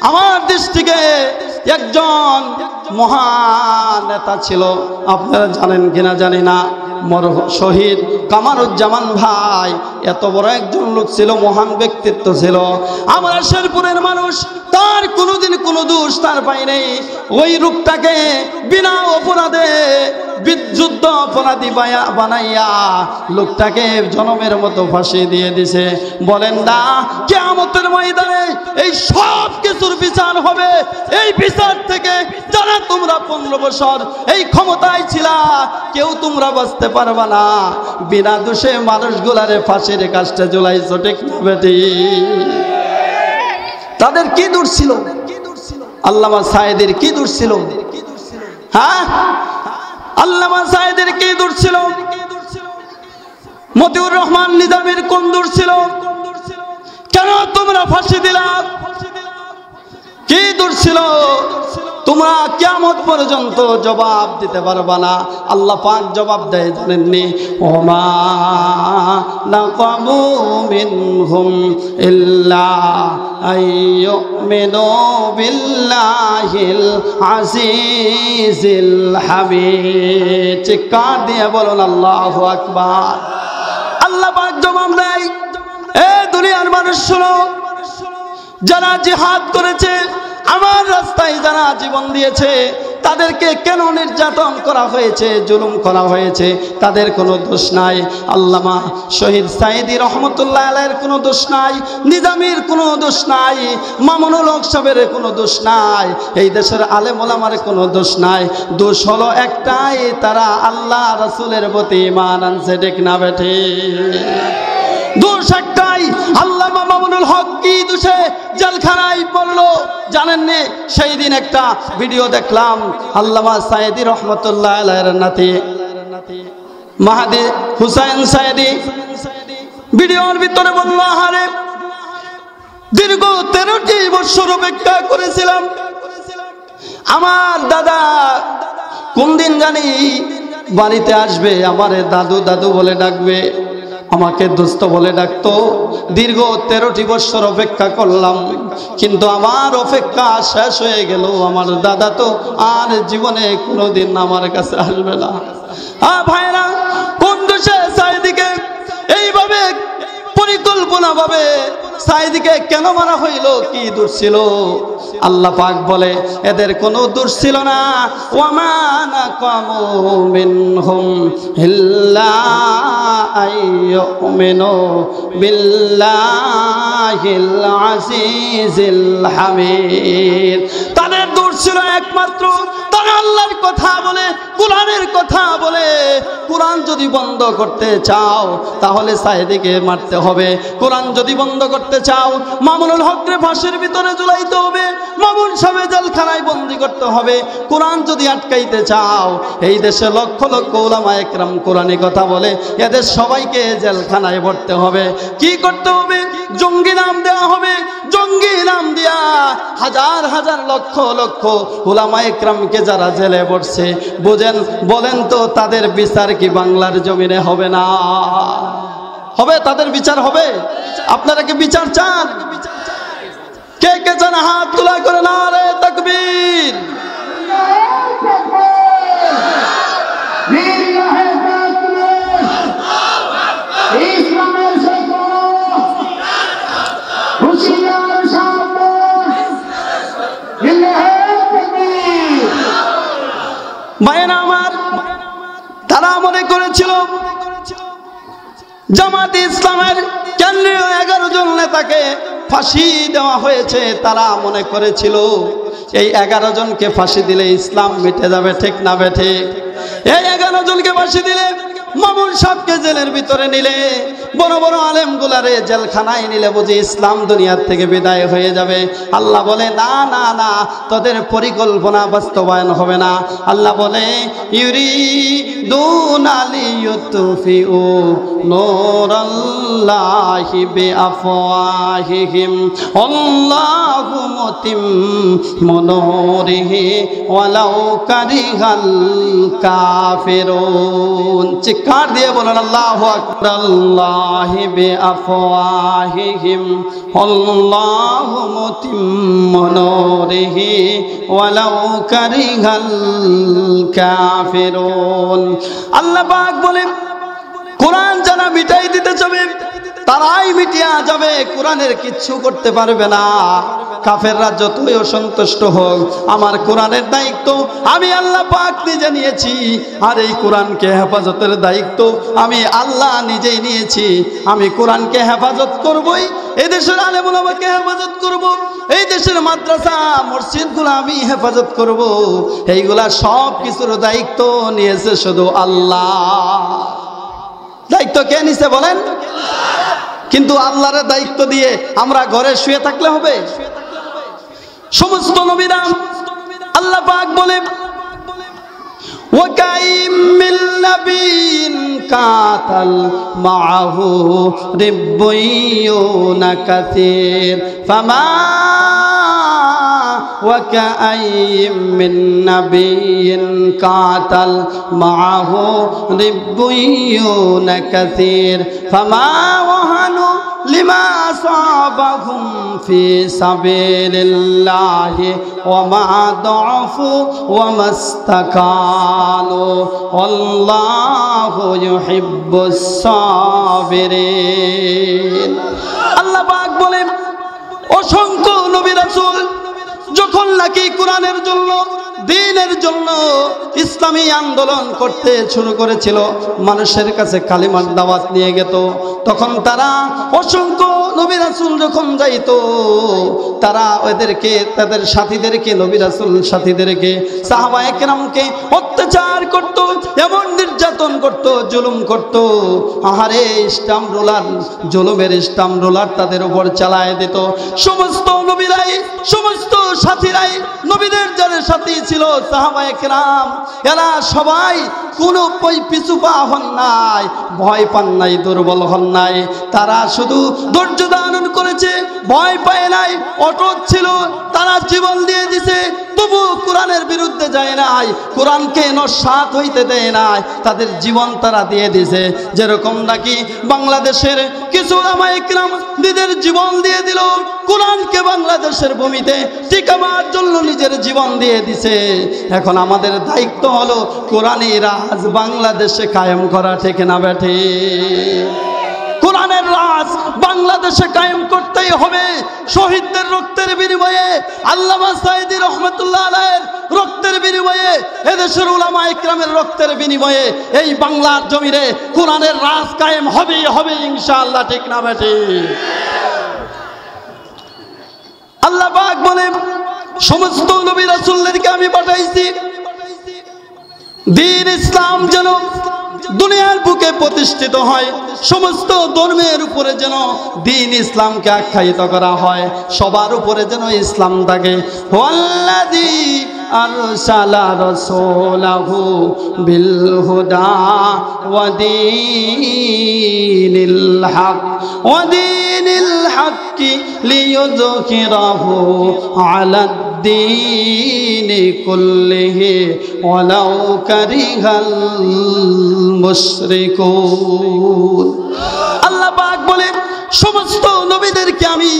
আমার ডিস্ট্রিক্টে একজন মহান নেতা ছিল। আপনারা জানেন কিনা জানি না, শহীদ কামারুজ্জামান ভাই এত বড় একজন লোক ছিল, মহান ব্যক্তিত্ব ছিল। আমরা শেরপুরের মানুষ, তার কোনোদিন কোনো দোষ তার পাই নেই। ওই রূপটাকে বিনা অপরাধে যুদ্ধ অপরাধী বানাইয়া লোকটাকে জনমের মতো ফাঁসি দিয়ে দিছে। বলেন না, কিয়ামতের ময়দানে এই সব কিছুর বিচার হবে। এই বিচার থেকে যারা তোমরা 15 বছর এই ক্ষমতায় ছিলা, কেউ তোমরা বাঁচতে পারবা না। বিনা দোষে মানুষগুলারে ফাঁসির কাস্টে ঝুলাইছো। ঠিক না বেটি? তাদের কি দোষ ছিল? আল্লামা সায়েদের কি দোষ ছিল? হ্যাঁ, আল্লামা সায়েদের কি দোষ ছিল? মতিউর রহমান নিজামীর কোন দোষ ছিল? কেন তোমরা ফাঁসি দিলা? কি দোষ ছিল? তোমরা কিয়ামত পর্যন্ত জবাব দিতে পারবা না। আল্লাহ পাক জবাব দেয় জানেননি? ওমা নাকামু মিনহুম ইল্লা আইয়ুমিনু বিল্লাহিল আজিজিল হামিদ। চিৎকার দিয়ে বলুন আল্লাহু আকবার। আল্লাহ পাক জবাব দেয়, এ দুনিয়ার মানুষ শোনো, যারা জিহাদ করেছে, আমার রাস্তায় যারা জীবন দিয়েছে, তাদেরকে কেন নির্যাতন করা হয়েছে, জুলুম করা হয়েছে, তাদের কোনো দোষ নাই। আল্লামা শহীদ সাইদি রহমতুল্লাহ আলাইহির কোনো দোষ নাই, নিজামীর কোনো দোষ নাই, মামুনুল হক সাহেবের কোনো দোষ নাই, এই দেশের আলেম ওলামার কোনো দোষ নাই। দোষ হলো একটাই, তারা আল্লাহ রাসূলের প্রতি ঈমান আনছে। ঠিক না বেঠি? দোষ একটাই। আল্লামা মামুনুল হক কি দোষে জেলখানায় পড়লো জানেননি? সেই দিন একটা ভিডিও দেখলাম, আল্লামা সাইদি রহমতুল্লাহ আলাইহির নাতি মাহাদি হুসাইন সাইদি ভিডিওর ভিতরে বলল, আরে দীর্ঘ 13টি বছর অপেক্ষা করেছিলাম, আমার দাদা কোন দিন জানি বাড়িতে আসবে, আমারে দাদু দাদু বলে ডাকবে। আমাকে দোস্ত বলে ডাকতো। দীর্ঘ 13টি বছর অপেক্ষা করলাম, কিন্তু আমার অপেক্ষা শেষ হয়ে গেল। আমার দাদা তো আর জীবনে কোনোদিন আমার কাছে আসবে না। ভাইরা, কোন দোষে সাইদিকে এইভাবে পরিকল্পনা ভাবে সাইদিকে কেন মারা হইল? কি দোষ ছিল? আল্লাহ পাক বলে এদের কোনো দোষ ছিল না। ওয়ামা নাকামু মিনহুম ইল্লা আইয়ুমিনু বিল্লাহিল আজিজিল হামিদ। তাদের দোষ ছিল একমাত্র তারা আল্লাহর কথা বলে, কোরআনের কথা বলে। কোরআন যদি বন্ধ করতে চাও তাহলে সাইদিকে মারতে হবে। কোরআন যদি বন্ধ করতে চাও মামুনুল হককে ফাঁসির ভিতরে ঝুলাইতে হবে, মামুন সাহেব জেলখানায় বন্দী করতে হবে। কোরআন যদি আটকাইতে চাও, এই দেশে লক্ষ লক্ষ উলামা একরাম কোরআনে কথা বলে, এদের সবাইকে জেলখানায় ভরতে হবে। কি করতে হবে? জঙ্গি নাম দেওয়া হবে। জঙ্গি নাম দিয়া হাজার হাজার লক্ষ লক্ষ উলামা একরামকে যারা জেলে পড়ছে, বুঝেন, বলেন তো তাদের বিচার কি বাংলার জমিনে হবে না? হবে? তাদের বিচার হবে? আপনারা কি বিচার চান? কে কে চান হাত তোলা করে নারে তাকবীর। ভাইয়েরা আমার, তারা মনে করেছিল জামাতে ইসলামের কেন্দ্রীয় 11 জন নেতাকে ফাঁসি দেওয়া হয়েছে। তারা মনে করেছিল এই 11 জনকে ফাঁসি দিলে ইসলাম মিটে যাবে। ঠিক না বেঠে? এই 11 জনকে ফাঁসি দিলে, মামুন সাহেবকে জেলের ভিতরে নিলে, বড় বড় আলেমগুলারে জেলখানায় নিলে বুঝি ইসলাম দুনিয়ার থেকে বিদায় হয়ে যাবে। আল্লাহ বলে না না না, তোদের পরিকল্পনা বাস্তবায়ন হবে না। আল্লাহ বলে ইউরিদুনা লিয়ুতফিউ নূরাল্লাহি বিআফওয়াহিহিম আল্লাহু মুতিম্মু নূরিহি ওয়ালাউ কারিহাল কাফিরুন। চিৎকার দিয়ে বলেন আল্লাহু আকবার। আল্লাহি বিআফওয়াহিহিম আল্লাহু মুতিম্মু নূরিহি ওয়ালাউ কারিহাল কাফিরুন। আল্লাহ পাক বলেন কোরআন যারা মিটাই দিতে চাবে তারাই মিটিয়া যাবে, কোরআনের কিচ্ছু করতে পারবে না। কাফেররা যতই অসন্তুষ্ট হোক, আমার কোরআনের দায়িত্ব আমি আল্লাহ পাক নিজে নিয়েছি। আর এই কোরআনকে হেফাজতের দায়িত্ব আমি আল্লাহ নিজেই নিয়েছি। আমি কোরআনকে হেফাজত করবই, এই দেশের আলেম ওলামাকে হেফাজত করব, এই দেশের মাদ্রাসা মসজিদগুলো আমি হেফাজত করব। এইগুলা সব কিছুর দায়িত্ব নিয়েছে শুধু আল্লাহ। দায়িত্ব কে নিছে বলেন? কিন্তু আল্লাহর দায়িত্ব দিয়ে আমরা ঘরে শুয়ে থাকলে হবে? সমস্ত নবীরা আল্লাহ পাক বলে ওয়াকাইম মিন নাবিয়্যিন কাতাল মাআহু রিব্বুয়ুনা কাসীর ফামা وكأيٍ من نبي قاتل معه ربيون كثير فما وهنوا لما أصابهم في سبيل الله وما ضعفوا وما استكانوا والله يحب الصابرين। আল্লাহ পাক বলেন অসংখ্য নবী রাসূল যখন নাকি কোরআনের জন্য, দ্বীনের জন্য ইসলামী আন্দোলন করতে শুরু করেছিল, মানুষের কাছে কালিমার দাওয়াত নিয়ে গেত, তখন তারা অসংখ্য নবী রাসূল যখন যাইতো, তারা ওদেরকে, তাদের সাথীদেরকে, নবী রাসূল সাথীদেরকে, সাহাবায়ে কেরামকে অত্যাচার করত, এমন নির্যাতন করত, জুলুম করত। আহারে, স্টাম্প রোলার, জুলুমের স্টাম্প রোলার তাদের উপর চালায় দিত। সমস্ত নবীরাই, সমস্ত সাথীরাই, নবীদের যারা সাথী ছিল সাহাবায়ে কেরাম, এরা সবাই কোনো পিছু পা হন নাই, ভয় পান নাই, দুর্বল হন নাই। তারা শুধু ধৈর্য ধারণ করেছে। করেছে, ভয় পায় নাই, অটল ছিল, তারা জীবন দিয়ে দিছে, তবু কোরআনের বিরুদ্ধে যায় নাই, কোরআনকে নস্যাৎ হইতে দেয় নাই, তাদের জীবন তারা দিয়ে দিছে। যেরকম নাকি বাংলাদেশের কিছু উলামায়ে কিরাম নিজের জীবন দিয়ে দিল, কোরআনকে বাংলাদেশের ভূমিতে টিকাবার জন্য নিজের জীবন দিয়ে দিছে। এখন আমাদের দায়িত্ব হলো কোরআনী রাজ বাংলাদেশে কায়েম করা, ঠিক না বেঠে? কোরআনের রাজ বাংলাদেশে কায়েম করতেই হবে। শহীদদের রক্তের বিনিময়ে, আল্লামা সাঈদী রহমাতুল্লাহ আলাইহির রক্তের বিনিময়ে, এদেশের উলামায়ে কিরামের রক্তের বিনিময়ে এই বাংলার জমিনে কোরআনের রাজ কায়েম হবেই হবে ইনশাআল্লাহ, ঠিক না বেঠে? আল্লাহ পাক বলে, সমস্ত নবী রাসূলদেরকে আমি পাঠাইছি দ্বীন ইসলাম যেন দুনিয়ার বুকে প্রতিষ্ঠিত হয়, সমস্ত ধর্মের উপরে যেন দ্বীন ইসলামকে আখ্যায়িত করা হয়, সবার উপরে যেন ইসলাম থাকে। ওয়াল্লাযী আরসালা রাসূলাহু বিল হুদা ওয়া দীনিল হক ওয়া দীনিল হক্কি লিইয়ুযহিরাহু আলা দ্বীনি কুল্লিহি ওয়ালাউ কারিহাল মুশরিকুন। আল্লাহ পাক বলে, সমস্ত নবীদেরকে আমি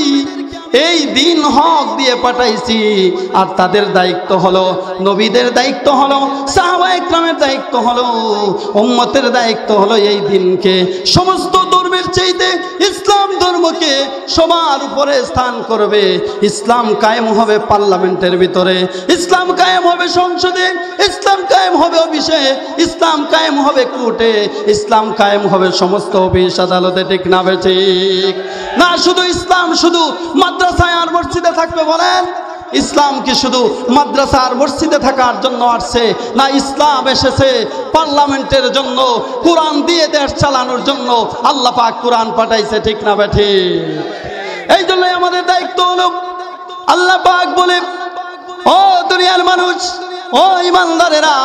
এই দিন হক দিয়ে পাঠাইছি, আর তাদের দায়িত্ব হলো, নবীদের দায়িত্ব হলো, সাহাবায়ে কেরামের দায়িত্ব হলো, উম্মতের দায়িত্ব হলো এই দিনকে সমস্ত ধর্মের চাইতে ইসলাম ধর্মকে সবার উপরে স্থান করবে। ইসলাম কায়েম হবে পার্লামেন্টের ভিতরে, ইসলাম কায়েম হবে সংসদে, ইসলাম কায়েম হবে অফিসে, ইসলাম কায়েম হবে কোর্টে, ইসলাম কায়েম হবে সমস্ত অফিস আদালতে, ঠিক না ঠিক? না শুধু ইসলাম শুধু মাদ্রাসায় আর মসজিদে থাকবে বলেন? ইসলাম কি শুধু মাদ্রাসা আর মসজিদে থাকার জন্য আসছে? না, ইসলাম এসেছে পার্লামেন্টের জন্য, কোরআন দিয়ে দেশ চালানোর জন্য আল্লাহ পাক কোরআন পাঠাইছে, ঠিক না বেঠি? এই জন্যই আমাদের দায়িত্ব হলো, আল্লাহ পাক বলে, ও দুনিয়ার মানুষ, ও ইমানদারেরা,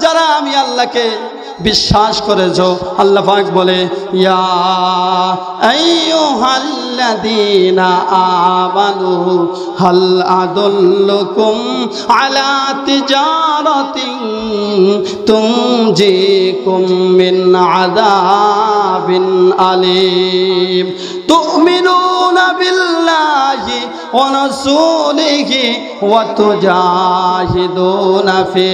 যারা আমি আল্লাহকে বিশ্বাস করেছো, আল্লাহ পাক বলে, ইয়া আইয়ুহাল্লাযীনা আমানু হাল আদুল্লুকুম আলা তিজারাতিন তুনজিকুম মিন আযাবিন আলীম তুমিনুনা বিল্লাহি ওয়া রাসূলিহি ওয়া তুজাহিদুনা ফি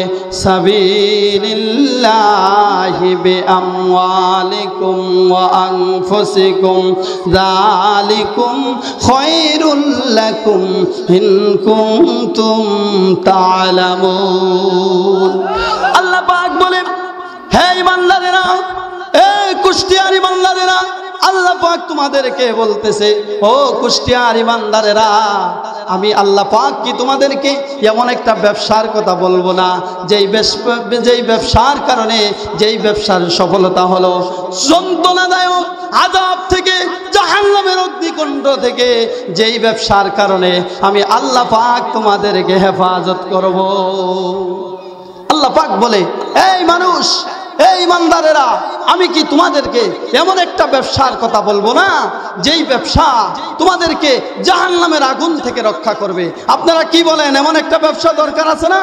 সাবিলিল্লাহি বিআমওয়ালিকুম ওয়া আনফুসিকুম যালিকুম খায়রুল লাকুম ইন কুনতুম তা'লামুন। আল্লাহ পাক বলেন, হে ঈমানদারেরা, এই কুষ্টিয়ার ঈমানদারেরা, আল্লাহ পাক তোমাদেরকে বলতেছে, ও কুষ্টিয়ার ঈমানদারেরা, আমি আল্লাহ পাক কি তোমাদেরকে এমন একটা ব্যবসার কথা বলবো না, যেই ব্যবসার কারণে, যেই ব্যবসার সফলতা হলো যন্ত্রণাদায়ক আযাব থেকে, জাহান্নামের অগ্নিকুণ্ড থেকে, যেই ব্যবসার কারণে আমি আল্লাহ পাক তোমাদেরকে হেফাজত করব। আল্লাহ পাক বলে, এই মানুষ, এই ইমানদারেরা, আমি কি তোমাদেরকে এমন একটা ব্যবসার কথা বলবো না, যেই ব্যবসা তোমাদেরকে জাহান্নামের আগুন থেকে রক্ষা করবে? আপনারা কি বলেন, এমন একটা ব্যবসা দরকার আছে না?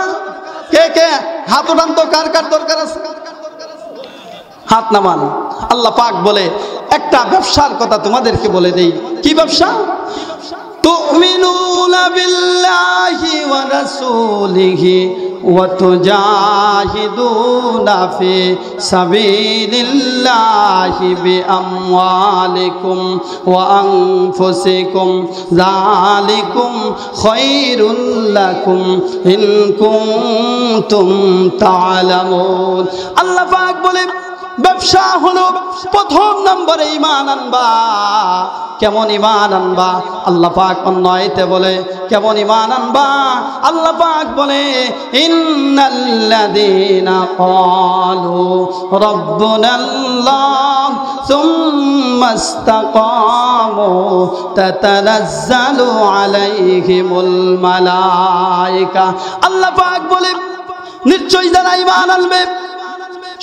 কে কে হাত উঠান তো, কার কার দরকার আছে? হাত নামান। আল্লাহ পাক বলে, একটা ব্যবসার কথা তোমাদেরকে বলে দেই। কি ব্যবসা? তুমিনুনা বিল্লাহি ওয়া রাসূলিহি ওয়া তুজাহিদুনা ফি সাবিলিল্লাহি বিআমওয়ালিকুম ওয়া আনফুসিকুম যালিকুম খায়রুল লাকুম ইন কুনতুম তা'লামুন। আল্লাহ পাক বলে, ব্যবসা হলো প্রথম নম্বরে ঈমান আনবা। কেমন ঈমান আনবা? আল্লাহ পাক অন্য আয়াতে বলে, কেমন ঈমান আনবা? আল্লাহ পাক বলে, ইন্নাল্লাযীনা ক্বালু রাব্বুনাল্লাহ সুম্মা ইসতাকামু তাতানাজ্জালু আলাইহিমুল মালায়েকা। আল্লাহ পাক বলে, নিশ্চয়ই যারা ঈমান আনবে,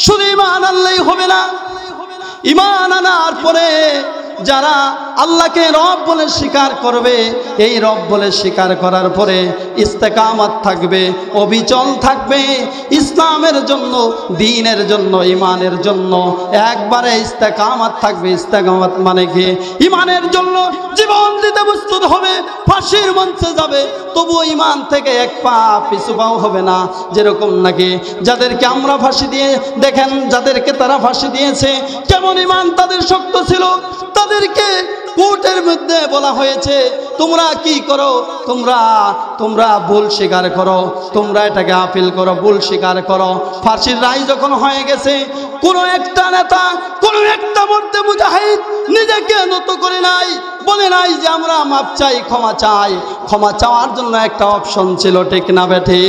শুধু ঈমান আনলেই হবে না, ঈমান আনার পরে যারা আল্লাহকে রব বলে স্বীকার করবে, এই রব বলে স্বীকার করার পরে ইস্তেকামত থাকবে, অবিচল থাকবে, ইসলামের জন্য, দ্বীনের জন্য, ইমানের জন্য একবারে ইস্তেকামত থাকবে। ইস্তেকামত মানে কি? ইমানের জন্য জীবন দিতে প্রস্তুত হবে, ফাঁসির মঞ্চে যাবে, তবুও ইমান থেকে এক পা পিছু পাও হবে না। যেরকম নাকি যাদেরকে আমরা ফাঁসি দিয়ে দেখেন, যাদেরকে তারা ফাঁসি দিয়েছে, কেমন ইমান তাদের শক্ত ছিল। তাদেরকে কোর্টের মধ্যে বলা হয়েছে তোমরা কি করো, তোমরা ভুল স্বীকার করো, তোমরা এটাকে আপিল করো, ভুল স্বীকার করো। ফাঁসির রায় যখন হয়ে গেছে, কোনো একটা নেতা, কোনো একটা মধ্যে মুজাহিদ নিজেকে নত করে নাই, বলে নাই যে আমরা মাপ চাই, ক্ষমা চাই। ক্ষমা চাওয়ার জন্য একটা অপশন ছিল, ঠিক না বেঠি?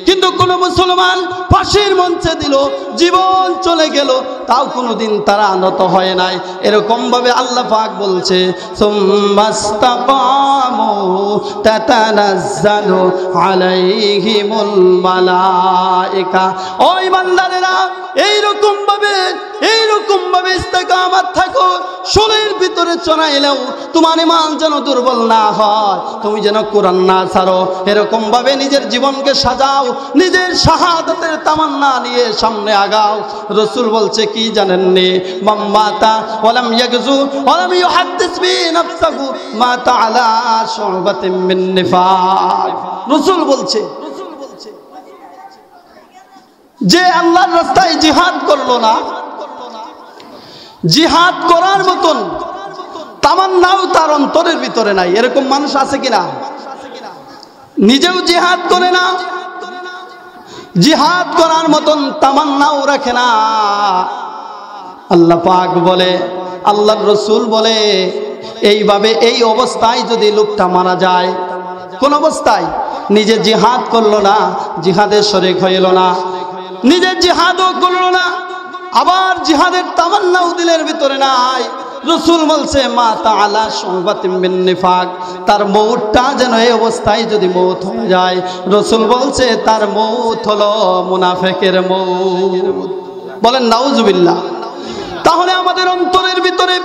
কিন্তু কোন মুসলমান ফাঁসির মঞ্চে দিল, জীবন চলে গেল, তাও কোনোদিন তারা নত হয় নাই। এরকম ভাবে আল্লাহ পাক বলছে সুম্মাস্তাকামু তাতানাজ্জালু আলাইহিমুল মালায়েকা। ওই বান্দারেরা এইরকম ভাবে ইস্তেকামত থাকো, শরীরের ভিতরে চড়াইলেও তোমার ইমান যেন দুর্বল না হয়, তুমি যেন কোরআন না ছাড়ো। এরকম ভাবে নিজের জীবনকে সাজাও, নিজের শাহাদাতের তামান্না নিয়ে সামনে আগাও। রাসূল বলছে কি জানেননি? মাম্মাতা ওয়ালাম ইয়াগজু ওয়ালাম ইউহাদ্দিস বি নাফসাহু মাতা আলা শুবাতিন মিন নিফাক। রাসূল বলছে যে আল্লাহর রাস্তায় জিহাদ করলো না, জিহাদ করার মতন তামান্নাও তার অন্তরের ভিতরে নাই। এরকম মানুষ আছে কিনা? নিজেও জিহাদ করে না, জিহাদ করার মতন তামান্নাও রাখে না। আল্লাহ পাক বলে, আল্লাহর রাসূল বলে, এইভাবে এই অবস্থায় যদি লোকটা মারা যায়, কোন অবস্থায়? নিজে জিহাদ করলো না, জিহাদের শরীক হইল না, নিজে জিহাদও করলো না, আবার জিহাদের তামান্নাও দিলের ভিতরে নাই। রাসূল বলছে মাতা আলা শুবাতিন মিন নিফাক, তার মউতটা যেন এই অবস্থায় যদি মউত হয়ে যায়, রাসূল বলছে তার মউত হলো মুনাফিকের মউত। বলেন নাউজুবিল্লাহ। তাহলে আমাদের অন্তরের ভিতরে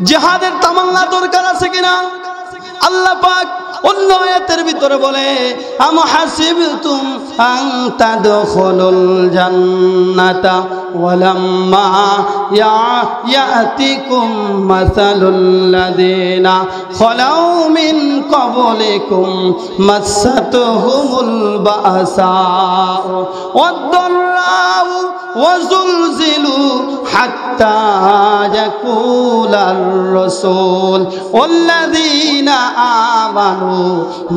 জিহাদের তামান্না দরকার আছে কিনা? আল্লাহ পাক অন্য আয়াতের ভিতরে বলে আম হাসিবতুম আন তাদখুলুল জান্নাতা ওয়ালাম্মা ইয়াতিকুম মাসালুল লাযিনা খালাউ মিন ক্বাবলিকুম মাসাতুহুমুল বাসাউ ওয়াদ-দাররাউ ওয়াজুলজিলু হাত্তা ইয়াকুলার রাসূল ওয়াল্লাযিনা আমানু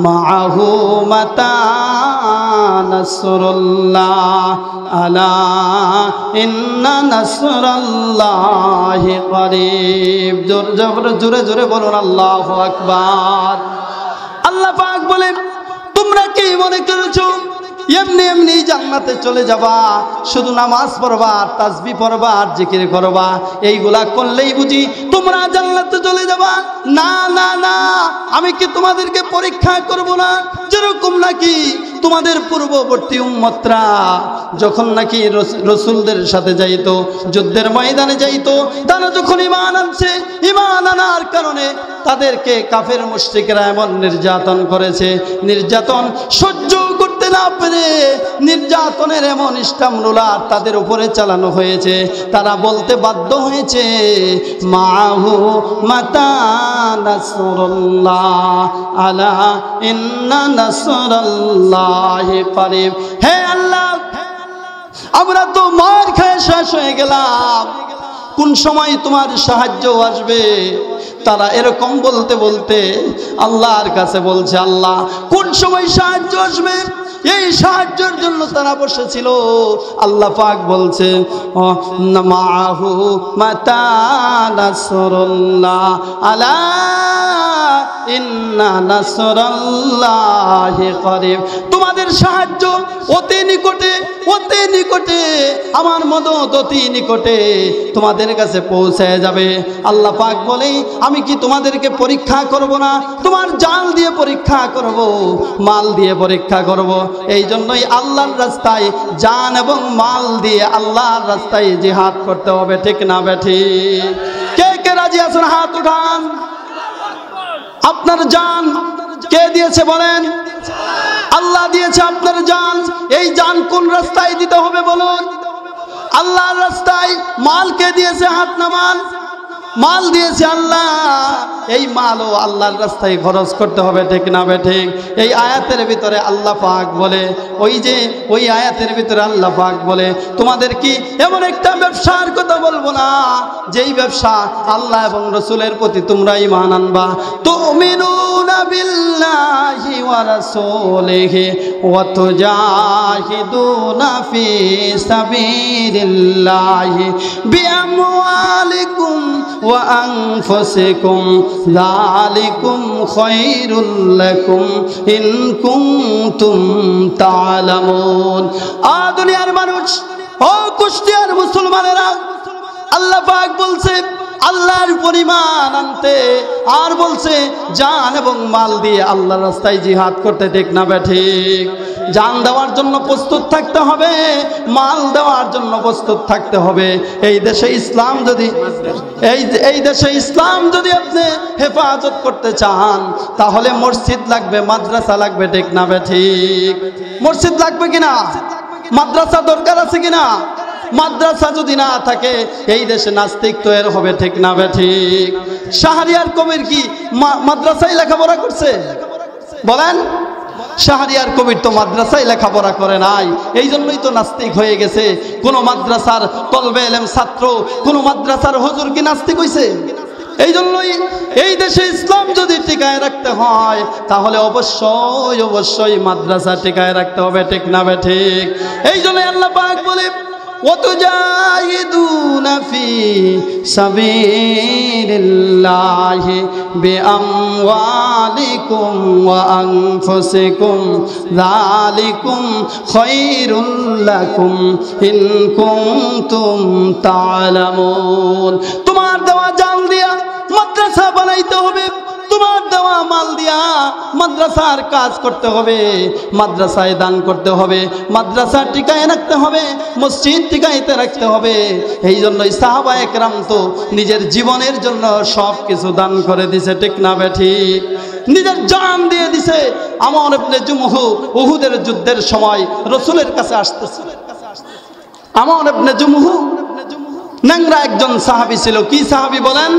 মাআহু মাতা নাসরুল্লাহ আলা ইন্না নাসরাল্লাহি করিব। জোরে জোরে বলুন আল্লাহু আকবার। আল্লাহ পাক বলেন তোমরা কি মনে করেছো এমনি এমনি জান্নাতে চলে যাবা, শুধু নামাজ পড়বা, তাসবিহ পড়বা আর জিকির করবা, এইগুলা করলেই বুঝি তোমরা জান্নাতে চলে যাবা? না না না, আমি কি তোমাদেরকে পরীক্ষা করব না? যেরকম নাকি তোমাদের পূর্ববর্তী উম্মতরা যখন নাকি রাসূলদের সাথে যাইতো, যুদ্ধের ময়দানে যাইতো, তারা যখন ঈমান আনছে, ঈমান আনার কারণে তাদেরকে কাফের মুশরিকরা এমন নির্যাতন করেছে, নির্যাতন সহ্য করতে না পেরে নির্যাতনের এমন ইস্তামরুলার তাদের উপরে চালানো হয়েছে, তারা বলতে বাধ্য হয়েছে মাহু মাতা নাসরুল্লাহ আলা ইন্না নাসরাল্লাহি করিব। হে আল্লাহ, আমরা তো মার খেয়ে শেষ হয়ে গেলাম, কোন সময় তোমার সাহায্য আসবে? তারা এরকম বলতে বলতে আল্লাহর কাছে বলছে আল্লাহ কোন সময় সাহায্য আসবে, এই সাহায্যের জন্য তারা বসেছিল। আল্লাহ পাক বলছে মাহু মাতা নাসরুল্লাহ আলা ইন্না নাসরাল্লাহি করিব। তোমাদের সাহায্য অতি নিকটে, অতি নিকটে, আমার মদত অতি নিকটে তোমাদের কাছে পৌঁছে যাবে। আল্লাহ পাক বলে আমি কি তোমাদেরকে পরীক্ষা করব না? তোমার জান দিয়ে পরীক্ষা করব, মাল দিয়ে পরীক্ষা করব। এই জন্যই আল্লাহর রাস্তায় জান এবং মাল দিয়ে আল্লাহর রাস্তায় জিহাদ করতে হবে, ঠিক না বেঠি? কে কে রাজি আছেন হাত উঠান। আপনার জান কে দিয়েছে বলেন? আল্লাহ দিয়েছে আপনার জান। এই জান কোন রাস্তায় দিতে হবে বলুন? আল্লাহর রাস্তায়। মাল কে দিয়েছে? হাত নামান। মাল দিয়েছে আল্লাহ। এই মালও আল্লাহর রাস্তায় খরচ করতে হবে, ঠিক না ঠিক? এই আয়াতের ভিতরে আল্লাহ পাক বলে, ওই আয়াতের ভিতরে আল্লাহ পাক বলে, তোমাদের কি এমন একটা ব্যবসার কথা বলবো না যেই ব্যবসা আল্লাহ এবং রাসূলের প্রতি তোমরা ঈমান আনবা। তুমিনুনা বিল্লাহি ওয়া রাসূলিহি ওয়া তুজাহিদুনা ফি সাবিলিল্লাহি বিআমওয়ালিকুম ওয়া আনফুসিকুম যালিকুম খায়রুল লাকুম ইন কুনতুম তা'লামুন। দুনিয়ার মানুষ, ও কুষ্টিয়ার মুসলমানেরা, আল্লাহ পাক বলছে আল্লাহর পরিমাণ আনতে, আর বলছে জান এবং মাল দিয়ে আল্লাহর রাস্তায় জিহাদ করতে, ঠিক না ঠিক? জান দেওয়ার জন্য প্রস্তুত থাকতে হবে, মাল দেওয়ার জন্য প্রস্তুত থাকতে হবে। এই দেশে ইসলাম যদি আপনি হেফাজত করতে চান, তাহলে মসজিদ লাগবে, মাদ্রাসা লাগবে, ঠিক না ঠিক? মসজিদ লাগবে কিনা? মাদ্রাসা দরকার আছে কিনা? মাদ্রাসা যদি না থাকে এই দেশে নাস্তিক তৈরি হবে, ঠিক না ঠিক? শাহরিয়ার কবির কি মাদ্রাসায় লেখাপড়া করছে বলেন? শাহরিয়ার কবির তো মাদ্রাসায় লেখাপড়া করে নাই, এই জন্যই তো নাস্তিক হয়ে গেছে। কোন মাদ্রাসার তলবে ইলম ছাত্র, কোন মাদ্রাসার হুজুর কি নাস্তিক হইছে? এই জন্যই এই দেশে ইসলাম যদি টিকায় রাখতে হয়, তাহলে অবশ্যই মাদ্রাসা টিকায় রাখতে হবে, ঠিক না ঠিক? এই জন্য আল্লাহ পাক বলে وَتُجَاهِدُونَ فِي سَبِيلِ اللَّهِ بِأَمْوَالِكُمْ وَأَنفُسِكُمْ ذَلِكُمْ خَيْرٌ لَكُمْ إِن كُنتُمْ تَعْلَمُونَ। তোমার দেওয়া জান দিয়া মাদ্রাসা বানাইতে হবে, তোমার দেওয়া মাল দিয়া মাদ্রাসার কাজ করতে হবে, মাদ্রাসায় দান করতে হবে, মাদ্রাসা টিকায় রাখতে হবে, মসজিদ টিকাইতে রাখতে হবে। এই জন্যই সাহাবায়ে কেরাম তো নিজের জীবনের জন্য সব কিছু দান করে দিছে, ঠিক না ঠিক? নিজের জান দিয়ে দিছে। আমর ইবনে জুমহু উহুদের যুদ্ধের সময় রাসূলের কাছে আসতেছে। আমর ইবনে জুমহু ন্যাংরা একজন সাহাবী ছিল। কি সাহাবী বলেন?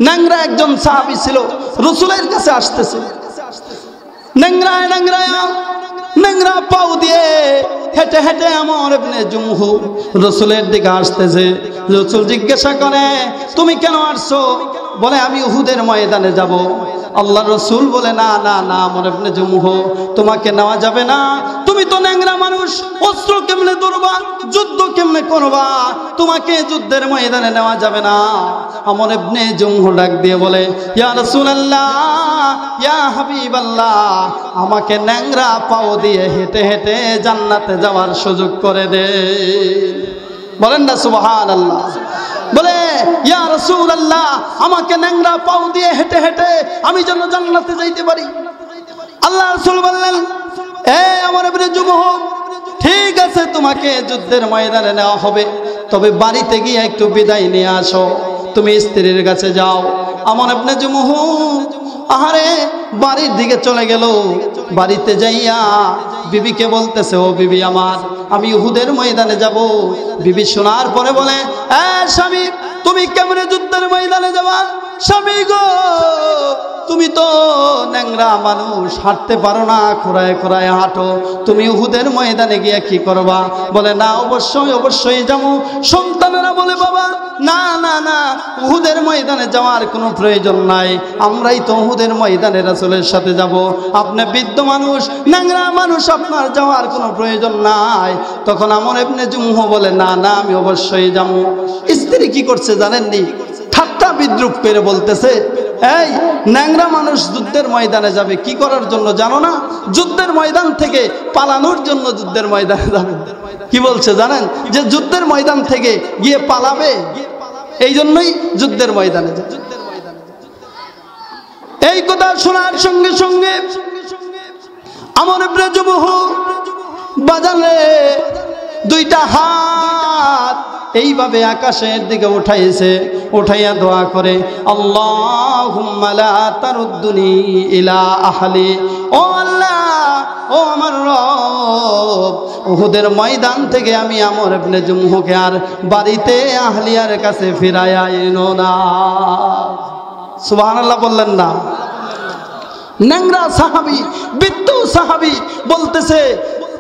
ন্যাংরা একজন সাহাবী ছিল, রাসূলের কাছে আসতেছে। ন্যাংরা পাও দিয়ে হেঁটে হেঁটে আমর ইবনে জুমহু রাসূলের দিকে আসতেছে। রাসূল জিজ্ঞাসা করে, তুমি কেন আসছো? বলে, আমি উহুদের ময়দানে যাব। আল্লাহ রাসূল বলে, না না না আমর ইবনে জুমহু, তোমাকে নেওয়া যাবে না। তুমি তো ন্যাংরা মানুষ, অস্ত্র কেমনে ধরবা, যুদ্ধ কেমনে করবা, তোমাকে যুদ্ধের ময়দানে নেওয়া যাবে না। আমর ইবনে জুমহু ডাক দিয়ে বলে, ইয়া রাসূলুল্লাহ, ইয়া হাবিবাল্লাহ, আমাকে ন্যাংরা পাও দিয়ে হেঁটে হেঁটে জান্নাতে যাওয়ার সুযোগ করে দে। বলেন না সুবহানাল্লাহ। বলে, ইয়া রাসূলুল্লাহ, আমাকে ন্যাংরা পাও দিয়ে হেঁটে হেঁটে আমি যেন জান্নাতে যাইতে পারি। আল্লাহ রাসূল বললেন, আমর ইবনে জুমহু, ঠিক আছে, তোমাকে যুদ্ধের ময়দানে নেওয়া হবে, তবে বাড়িতে গিয়ে একটু বিদায় নিয়ে আসো, তুমি স্ত্রীর কাছে যাও। আমর ইবনে জুমহু আহারে বাড়ির দিকে চলে গেল। বাড়িতে যাইয়া বিবিকে বলতেছে, ও বিবি আমার, আমি উহুদের ময়দানে যাব। বিবি শোনার পরে বলে, স্বামী, তুমি কেমনে যুদ্ধের ময়দানে যাবা? স্বামী গো, তুমি তো ন্যাংরা মানুষ, হাঁটতে পারো না, খোঁড়ায় খোঁড়ায় হাঁটো, তুমি উহুদের ময়দানে গিয়ে কি করবা? বলে, না, অবশ্যই যাবো। সন্তানেরা বলে, বাবা না না না, উহুদের ময়দানে যাওয়ার কোনো প্রয়োজন নাই, আমরাই তো উহুদের ময়দানে রাসূলের সাথে যাব। আপনি বৃদ্ধ মানুষ, ন্যাংরা মানুষ, আপনার যাওয়ার কোনো প্রয়োজন নাই। তখন আমর ইবনে জুমহু বলে, না না, আমি অবশ্যই যাবো। স্ত্রী কি করছে জানেননি? ঠাট্টা বিদ্রুপ করে বলতেছে, এই ন্যাংরা মানুষ যুদ্ধের ময়দানে যাবে কি করার জন্য জানো না? যুদ্ধের ময়দান থেকে পালানোর জন্য যুদ্ধের ময়দানে যাবে। কি বলছে জানেন? যে যুদ্ধের ময়দান থেকে গিয়ে পালাবে, এই জন্যই যুদ্ধের ময়দানে যাবে। এই কথা শোনার সঙ্গে সঙ্গে আমর ইবনে জুমহু বাজারে দুইটা হাত এইভাবে আকাশের দিকে উঠাইছে, উঠাইয়া দোয়া করে আল্লাহুম্মা লা তারুদ্দুনি ইলা আহলি, ও আল্লাহ, ও আমার রব, উহুদের ময়দান থেকে আমি আমর ইবনে জুমহুকে আর বাড়িতে আহলিয়ার কাছে ফিরাইয়া আইনো না। সুবহানাল্লাহ বললেন না? ন্যাংরা সাহাবী, বিদ্যু সাহাবী বলতেছে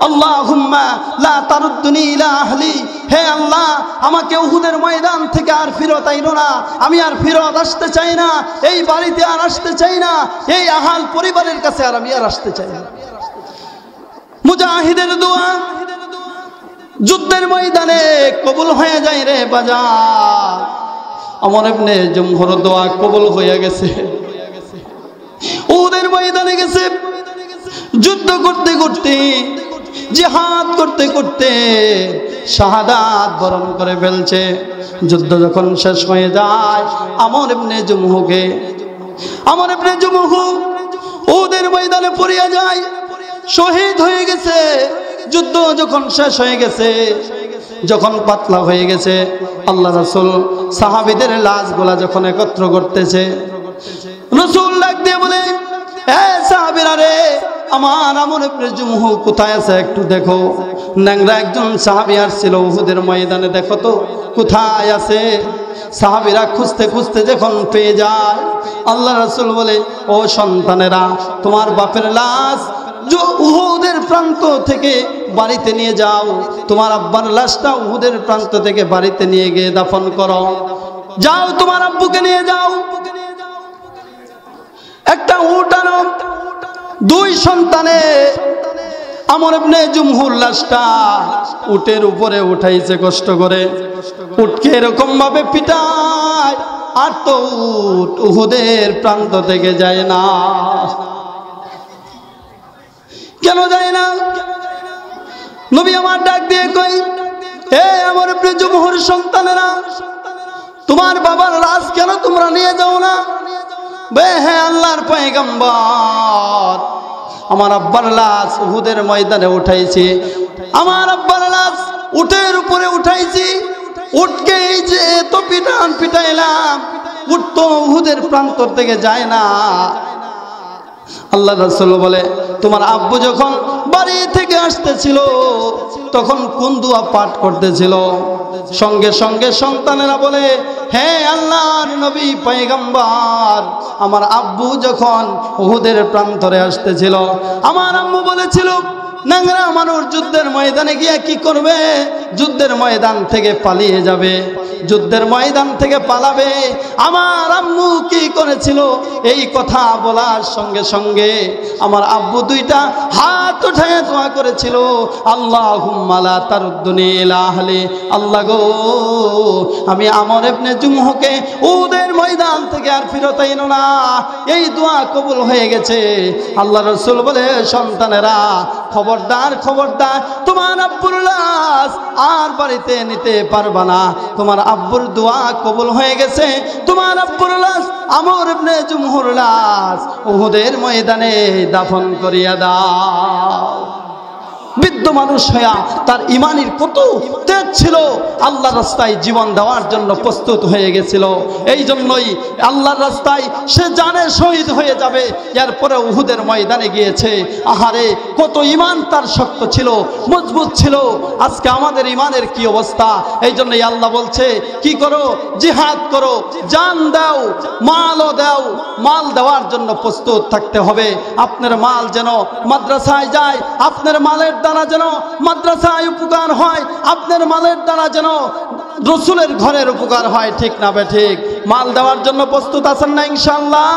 আল্লাহুম্মা লা তারুদ্দুনি ইলা আহলি, হে আল্লাহ, আমাকে উহুদের ময়দান থেকে আর ফিরত আইনো না, আমি আর ফিরত আসতে চাই না, এই বাড়িতে আর আসতে চাই না, এই আহাল পরিবারের কাছে আর আমি আর আসতে চাই না। মুজাহিদের দোয়া যুদ্ধের ময়দানে কবুল হয়ে যায় রে বাজার। আমর ইবনে জুমহুর দোয়া কবুল হয়ে গেছে। উহুদের ময়দানে গেছে, যুদ্ধ করতে করতে, জিহাদ করতে করতে শাহাদাত বরণ করে ফেলছে। যুদ্ধ যখন শেষ হয়ে যায়, আমর ইবনে জুমহু উহুদের ময়দানে পড়িয়া যায়, শহীদ হয়ে গেছে। যুদ্ধ যখন শেষ হয়ে গেছে, যখন পাতলা হয়ে গেছে, আল্লাহ রাসূল সাহাবীদের লাশগুলা যখন একত্র করতেছে, রাসূল ডাক দিয়ে বলে, এ সাহাবীরা রে, আমার আমর ইবনে জুমহু কোথায় আছে একটু দেখো। ন্যাংরা একজন সাহাবী আসছিল উহুদের ময়দানে, দেখো তো কোথায় আছে। সাহাবীরা খুঁজতে খুঁজতে যখন পেয়ে যায়, আল্লাহ রাসূল বলে, ও সন্তানেরা, তোমার বাপের লাশ উহুদের প্রান্ত থেকে বাড়িতে নিয়ে যাও, তোমার আব্বার লাশটা উহুদের প্রান্ত থেকে বাড়িতে নিয়ে গিয়ে দাফন করো। যাও, তোমার আব্বুকে নিয়ে যাও। একটা উট আনো। দুই সন্তানে আমর ইবনে জুমহুর লাশটা উটের উপরে উঠাইছে কষ্ট করে। উটকে এরকম ভাবে পিটায়, আর তো উট উহুদের প্রান্ত থেকে যায় না। কেন যায় না? নবী আমার ডাক দিয়ে কই, হে আমর ইবনে জুমহুর সন্তানেরা, তোমার বাবার লাশ কেন তোমরা নিয়ে যাও না? হে আল্লাহর পয়গম্বর, আমার আব্বার লাশ উহুদের ময়দানে উঠাইছি, আমার আব্বার লাশ উটের উপরে উঠাইছি, উটকে এই যে এত পিটাইলাম, উট তো উহুদের প্রান্তর থেকে যায় না। আল্লাহ রাসূল বলে, তোমার আব্বু যখন বাড়ি থেকে আসতেছিল তখন কোন দোয়া পাঠ করতেছিল? সঙ্গে সঙ্গে সন্তানেরা বলে, হে আল্লাহর নবী পয়গম্বর, আমার আব্বু যখন উহুদের প্রান্তরে আসতেছিল, আমার আম্মু বলেছিল, ন্যাংরা মানুষ যুদ্ধের ময়দানে গিয়ে কি করবে? যুদ্ধের ময়দান থেকে পালিয়ে যাবে, যুদ্ধের ময়দান থেকে পালাবে। আমার আম্মু কি করেছিল? এই কথা বলার সঙ্গে সঙ্গে আমার আব্বু দুইটা হাত উঠায় দোয়া করেছিল, আল্লাহুম্মা লা তারুদ্দুনি ইলা আহলি, আল্লাহ গো, আমি আমর ইবনে জুমহুকে উহুদের ময়দান থেকে আর ফিরত আইনো না। এই দোয়া কবুল হয়ে গেছে। আল্লাহ রাসূল বলে, সন্তানেরা, খবরদার খবরদার, তোমার আব্বুর লাশ আর বাড়িতে নিতে পারবা না। তোমার আব্বুর দোয়া কবুল হয়ে গেছে। তোমার আব্বুর লাশ, আমর ইবনে জুমহুর লাশ, উহুদের ময়দানে দাফন করিয়া দাও। বৃদ্ধ মানুষ হইয়া তার ইমানের কত তেজ ছিল, আল্লাহর রাস্তায় জীবন দেওয়ার জন্য প্রস্তুত হয়ে গেছিল। এই জন্যই আল্লাহর রাস্তায় সে জানে শহীদ হয়ে যাবে, এরপরে উহুদের ময়দানে গিয়েছে। আহারে, কত ইমান তার শক্ত ছিল, মজবুত ছিল। আজকে আমাদের ইমানের কি অবস্থা? এই জন্যই আল্লাহ বলছে, কি করো? জিহাদ করো, জান দাও, মালও দাও। মাল দেওয়ার জন্য প্রস্তুত থাকতে হবে। আপনার মাল যেন মাদ্রাসায় যায়, আপনার মালের দ্বারা যেন মাদ্রাসায় উপকার হয়, আপনার মালের দ্বারা যেন রাসূলের ঘরের উপকার হয়। ঠিক না বে ঠিক? মাল দেওয়ার জন্য প্রস্তুত আছেন না ইনশাআল্লাহ?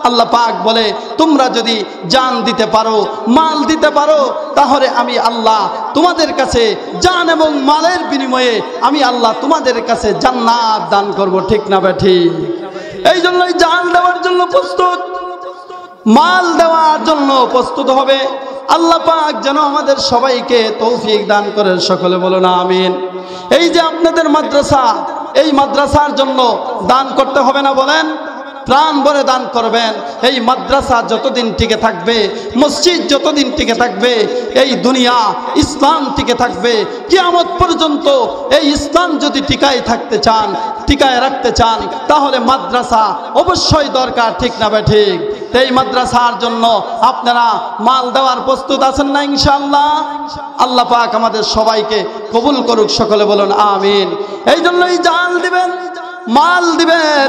আল্লাহ পাক বলে, তোমরা যদি জান দিতে পারো, মাল দিতে পারো, তাহলে আমি আল্লাহ তোমাদের কাছে জান এবং মালের বিনিময়ে আমি আল্লাহ তোমাদের কাছে জান্নাত দান করব। ঠিক না বে ঠিক? এই জন্যই জান দেওয়ার জন্য প্রস্তুত, মাল দেওয়ার জন্য প্রস্তুত হবে। আল্লাহ পাক যেন আমাদের সবাইকে তৌফিক দান করে। সকলে বলুন আমিন। এই যে আপনাদের মাদ্রাসা, এই মাদ্রাসার জন্য দান করতে হবে না? বলেন, প্রাণ ভরে দান করবেন। এই মাদ্রাসা যতদিন টিকে থাকবে, মসজিদ যতদিন টিকে থাকবে, এই দুনিয়া ইসলাম টিকে থাকবে। কিয়ামত পর্যন্ত এই ইসলাম যদি টিকায় থাকতে চান, টিকায় রাখতে চান, তাহলে মাদ্রাসা অবশ্যই দরকার, ঠিক না বে ঠিক? এই মাদ্রাসার জন্য আপনারা মাল দেওয়ার প্রস্তুত আছেন না ইনশাআল্লাহ? আল্লাহ পাক আমাদের সবাইকে কবুল করুক, সকলে বলুন আমিন। এই জন্যই জান দিবেন, মাল দিবেন,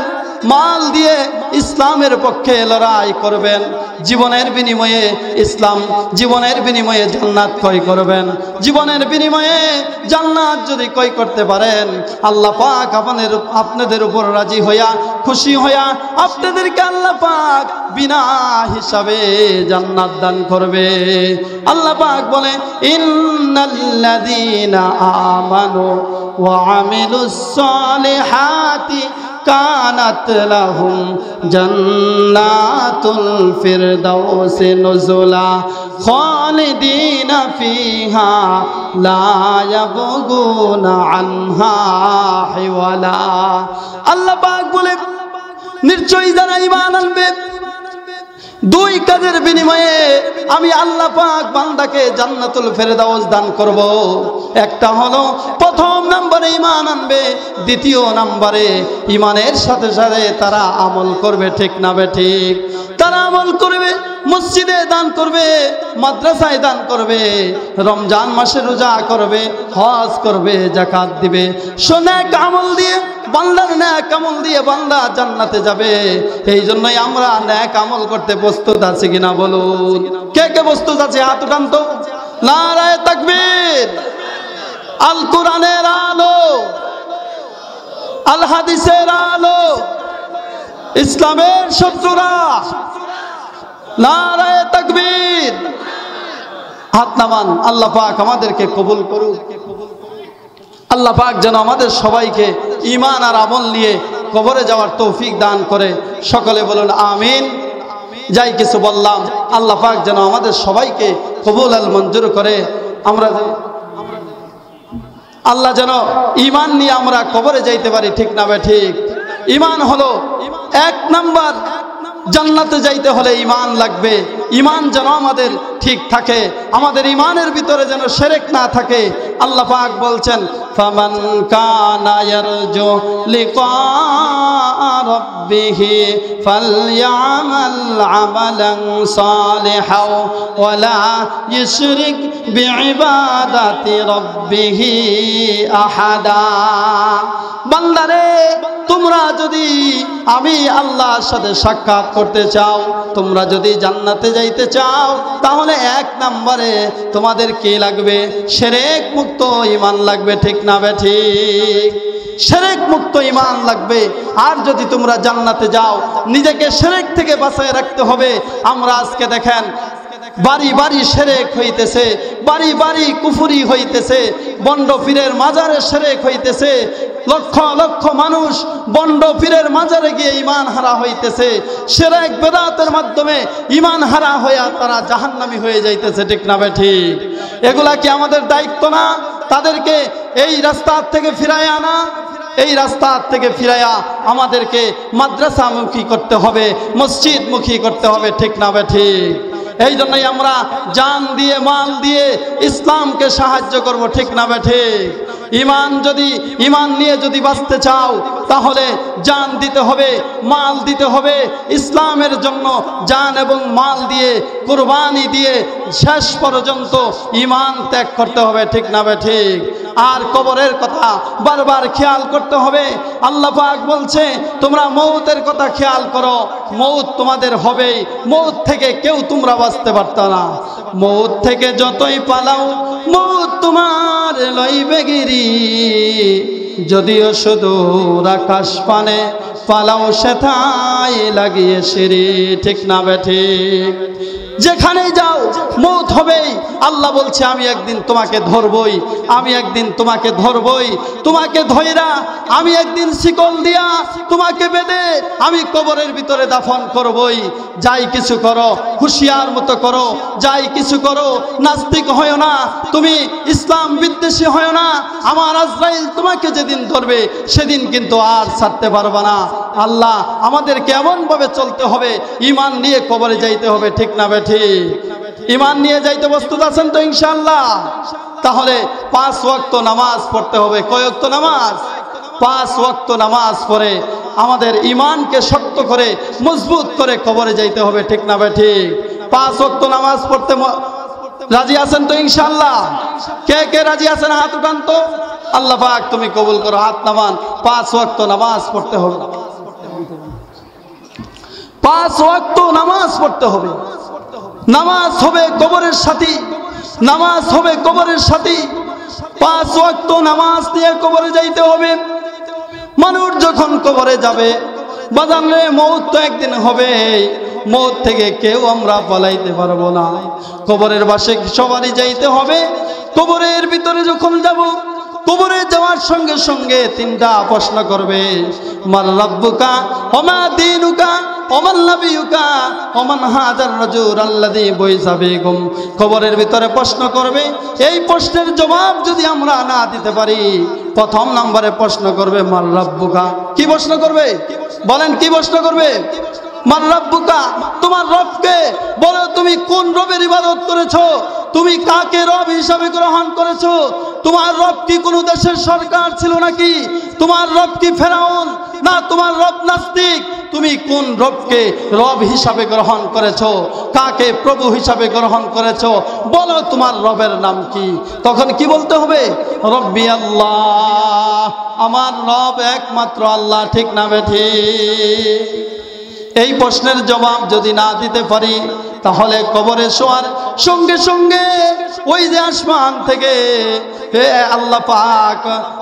মাল দিয়ে ইসলামের পক্ষে লড়াই করবেন। জীবনের বিনিময়ে ইসলাম, জীবনের বিনিময়ে জান্নাত ক্রয় করবেন। জীবনের বিনিময়ে জান্নাত যদি ক্রয় করতে পারেন, আল্লাহ পাক আপনাদের উপর রাজি হইয়া, খুশি হইয়া আপনাদেরকে আল্লাহ পাক বিনা হিসাবে জান্নাত দান করবে। আল্লাহ পাক বলে, ইন্নাল্লাযীনা আমানু ওয়া আমিলুস সালিহাতি কানাত লাহুম জান্নাতুল ফিরদাউসি নুজুলা খালিদিনা ফিহা লা ইয়াবগুনা আনহা হিওয়ালা। আল্লাহ পাক বলে, নিশ্চয়ই যারা ঈমান আনবে, দুই কাজের বিনিময়ে আমি আল্লাহ পাক বান্দাকে জান্নাতুল ফেরদাউস দান করব। একটা হলো প্রথম নম্বরে ঈমান আনবে, দ্বিতীয় নম্বরে ঈমানের সাথে সাথে তারা আমল করবে, ঠিক না বে ঠিক? তারা আমল করবে, মসজিদে দান করবে, মাদ্রাসায় দান করবে, রমজান মাসে রোজা করবে, হজ করবে, যাকাত দিবে। নেক আমল দিয়ে বান্দার নেক আমল দিয়ে বান্দা জান্নাতে যাবে। এই জন্যই আমরা নেক আমল করতে প্রস্তুত আছি কিনা বলুন? কে কে প্রস্তুত আছে? হাত উঠান তো। নারায়ে তাকবীর। আল কোরআনের আলো, আল হাদিসের আলো, ইসলামের শত্রুরা, নারায়ে তাকবীর। হাত নামান। আল্লাহ পাক আমাদেরকে কবুল করুক। আল্লাহ পাক যেন আমাদের সবাইকে ঈমান আর আমল নিয়ে কবরে যাওয়ার তৌফিক দান করে, সকলে বলুন আমিন। যাই কিছু বললাম, আল্লাহ পাক যেন আমাদের সবাইকে কবুল আল মঞ্জুর করে। আমরা আল্লাহ যেন ঈমান নিয়ে আমরা কবরে যাইতে পারি, ঠিক না বে ঠিক? ঈমান হলো এক নাম্বার। জান্নাতে যাইতে হলে ঈমান লাগবে। ঈমান যেন আমাদের ঠিক থাকে, আমাদের ঈমানের ভিতরে যেন শিরক না থাকে। আল্লাহ পাক বলছেন, ফামান কানা ইয়ারজু লিকা রাব্বিহি ফালইআমাল আমালান সালিহাও ওয়া লা ইউশরিক বিইবাদাতি রাব্বিহি আহাদা। বান্দারে, তোমরা যদি আমি আল্লাহর সাথে সাক্ষাৎ করতে চাও, তোমরা যদি জান্নাতে যাইতে চাও, তাহলে এক নম্বরে তোমাদের কি লাগবে? শিরক মুক্ত ঈমান লাগবে, ঠিক না বে ঠিক? শিরক মুক্ত ঈমান লাগবে। আর যদি তোমরা জান্নাতে যাও, নিজেকে শিরক থেকে বাঁচায় রাখতে হবে। আমরা আজকে দেখেন, বাড়ি বাড়ি শিরক হইতেছে, বাড়ি বাড়ি কুফরি হইতেছে, বন্ড পীরের মাজারে শিরক হইতেছে। লক্ষ লক্ষ মানুষ বন্ড পীরের মাজারে গিয়ে ঈমান হারা হইতেছে। শিরক বেদাতের মাধ্যমে ঈমান হারা হইয়া তারা জাহান্নামী হয়ে যাইতেছে, ঠিক না বে ঠিক? এগুলা কি আমাদের দায়িত্ব না? তাদেরকে এই রাস্তার থেকে ফিরায় আনা, এই রাস্তার থেকে ফিরাইয়া আমাদেরকে মাদ্রাসামুখী করতে হবে, মসজিদমুখী করতে হবে, ঠিক না বে ঠিক? এই জন্যই আমরা জান দিয়ে, মাল দিয়ে ইসলামকে সাহায্য করব, ঠিক না বে ঠিক? ঈমান নিয়ে যদি বাঁচতে চাও, তাহলে জান দিতে হবে, মাল দিতে হবে। ইসলামের জন্য জান এবং মাল দিয়ে, কুরবানি দিয়ে শেষ পর্যন্ত ঈমান ত্যাগ করতে হবে, ঠিক না বে ঠিক? আর কবরের কথা বারবার খেয়াল করতে হবে। আল্লাহ পাক বলছে, তোমরা মৌতের কথা খেয়াল করো, মৌত তোমাদের হবেই। মৌত থেকে কেউ তোমরা বাঁচতে পারতো না। মৌত থেকে যতই পালাও, মৌত তোমার লইবে গিরি। যদিও সুদূর আকাশ পানে, পালাও সেথায় লাগিয়ে সিঁড়ি, ঠিক না বে ঠিক? যেখানে যাও মৌত হবেই। আল্লাহ বলছে, আমি একদিন তোমাকে ধরবই, আমি একদিন তোমাকে ধরবই। তোমাকে ধইরা আমি একদিন শিকল দিয়া তোমাকে বেঁধে আমি কবরের ভিতরে দাফন করবই। যাই কিছু করো হুঁশিয়ার মতো করো, যাই কিছু করো নাস্তিক হয় না, তুমি ইসলাম বিদ্বেষী হয় না। আমার আজরাইল তোমাকে যেদিন ধরবে সেদিন কিন্তু আর ছাড়তে পারবে না। আল্লাহ আমাদেরকে এমনভাবে চলতে হবে, ঈমান নিয়ে কবরে যাইতে হবে, ঠিক না বে ঠিক? ঈমান নিয়ে যাইতে প্রস্তুত আছেন তো ইনশাআল্লাহ? তাহলে 5 ওয়াক্ত নামাজ পড়তে হবে। কয় ওয়াক্ত নামাজ? 5 ওয়াক্ত নামাজ পড়ে আমাদের ঈমানকে শক্ত করে মজবুত করে কবরে যাইতে হবে, ঠিক না ভাই ঠিক? 5 ওয়াক্ত নামাজ পড়তে রাজি আছেন তো ইনশাআল্লাহ? কে কে রাজি আছেন হাত উঠান তো। আল্লাহ পাক তুমি কবুল করো, হাত নামান। 5 ওয়াক্ত নামাজ পড়তে হবে, 5 ওয়াক্ত নামাজ পড়তে হবে। নামাজ হবে কবরের সাথী, নামাজ হবে কবরের সাথী। 5 ওয়াক্ত নামাজ দিয়ে কবরে যাইতে হবে। মানুষ যখন কবরে যাবে বাজারে, মওত তো একদিন হবে, মওত থেকে কেউ আমরা পালাইতে পারবো না। কবরের পাশে সবারই যাইতে হবে। কবরের ভিতরে যখন যাব, কবরে যাওয়ার সঙ্গে সঙ্গে 3টা প্রশ্ন করবে, মার রাব্বুকা ওমা দীনুকা ওমান নাবিয়ুকা ওমান হাযার রাজুল আল্লাযী বুইসা বিকুম। কবরের ভিতরে প্রশ্ন করবে। এই প্রশ্নের জবাব যদি আমরা না দিতে পারি, প্রথম নম্বরে প্রশ্ন করবে মার রাব্বুকা। কি প্রশ্ন করবে বলেন? কি প্রশ্ন করবে? মার রাব্বুকা, তোমার রবকে বলো। তুমি কোন রবের ইবাদত করেছো? তুমি কাকে রব হিসাবে গ্রহণ করেছো? তোমার রব কি কোনো দেশের সরকার ছিল নাকি? তোমার রব কি ফেরাউন? না, তোমার রব নাস্তিক। তুমি কোন রবকে রব হিসাবে গ্রহণ করেছো? কাকে প্রভু হিসাবে গ্রহণ করেছো? বলো তোমার রবের নাম কি? তখন কি বলতে হবে? রব্বি আল্লাহ, আমার রব একমাত্র আল্লাহ, ঠিক না বেঠিক? এই প্রশ্নের জবাব যদি না দিতে পারি, তাহলে কবরে শোয়ার সঙ্গে সঙ্গে ওই যে আসমান থেকে আল্লাহ পাক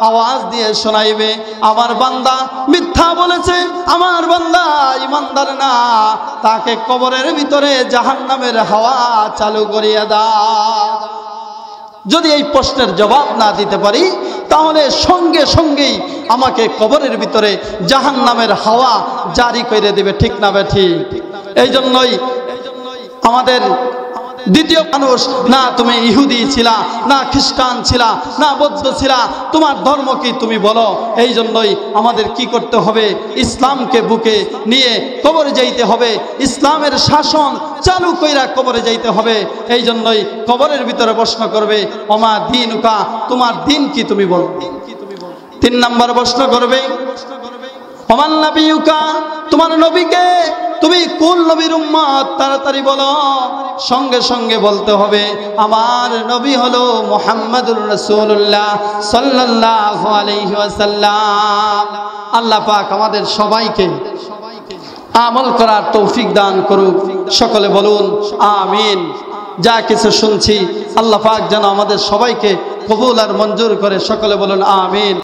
আওয়াজ দিয়ে শোনাইবে, আমার বান্দা মিথ্যা বলেছে, আমার বান্দা ইমানদার না, তাকে কবরের ভিতরে জাহান্নামের হাওয়া চালু করিয়া দাও। যদি এই প্রশ্নের জবাব না দিতে পারি, তাহলে সঙ্গে সঙ্গেই আমাকে কবরের ভিতরে জাহান্নামের হাওয়া জারি করে দেবে, ঠিক না ঠিক? এই জন্যই আমাদের দ্বিতীয় মানুষ, না তুমি ইহুদি ছিলা, না খ্রিস্টান ছিলা, না বৌদ্ধ ছিলা, তোমার ধর্ম কি তুমি বলো। এই জন্যই আমাদের কি করতে হবে? ইসলামকে বুকে নিয়ে কবরে যাইতে হবে, ইসলামের শাসন চালু কইরা কবরে যাইতে হবে। এই জন্যই কবরের ভিতরে প্রশ্ন করবে, ওমা দীনুকা, তোমার দিন কি তুমি বলো। 3 নম্বর প্রশ্ন করবে, ওমান নাবিয়ুকা, তোমার নবীকে, তুমি কোন নবীর উম্মত, তাড়াতাড়ি বলো। সঙ্গে সঙ্গে বলতে হবে, আমার নবী হলো মুহাম্মাদুর রাসূলুল্লাহ সাল্লাল্লাহু আলাইহি ওয়াসাল্লাম। আল্লাহ পাক আমাদের সবাইকে আমল করার তৌফিক দান করুক। সকলে বলুন আমিন। যা কিছু শুনছি আল্লাহ পাক যেন আমাদের সবাইকে কবুল আর মঞ্জুর করে। সকলে বলুন আমিন।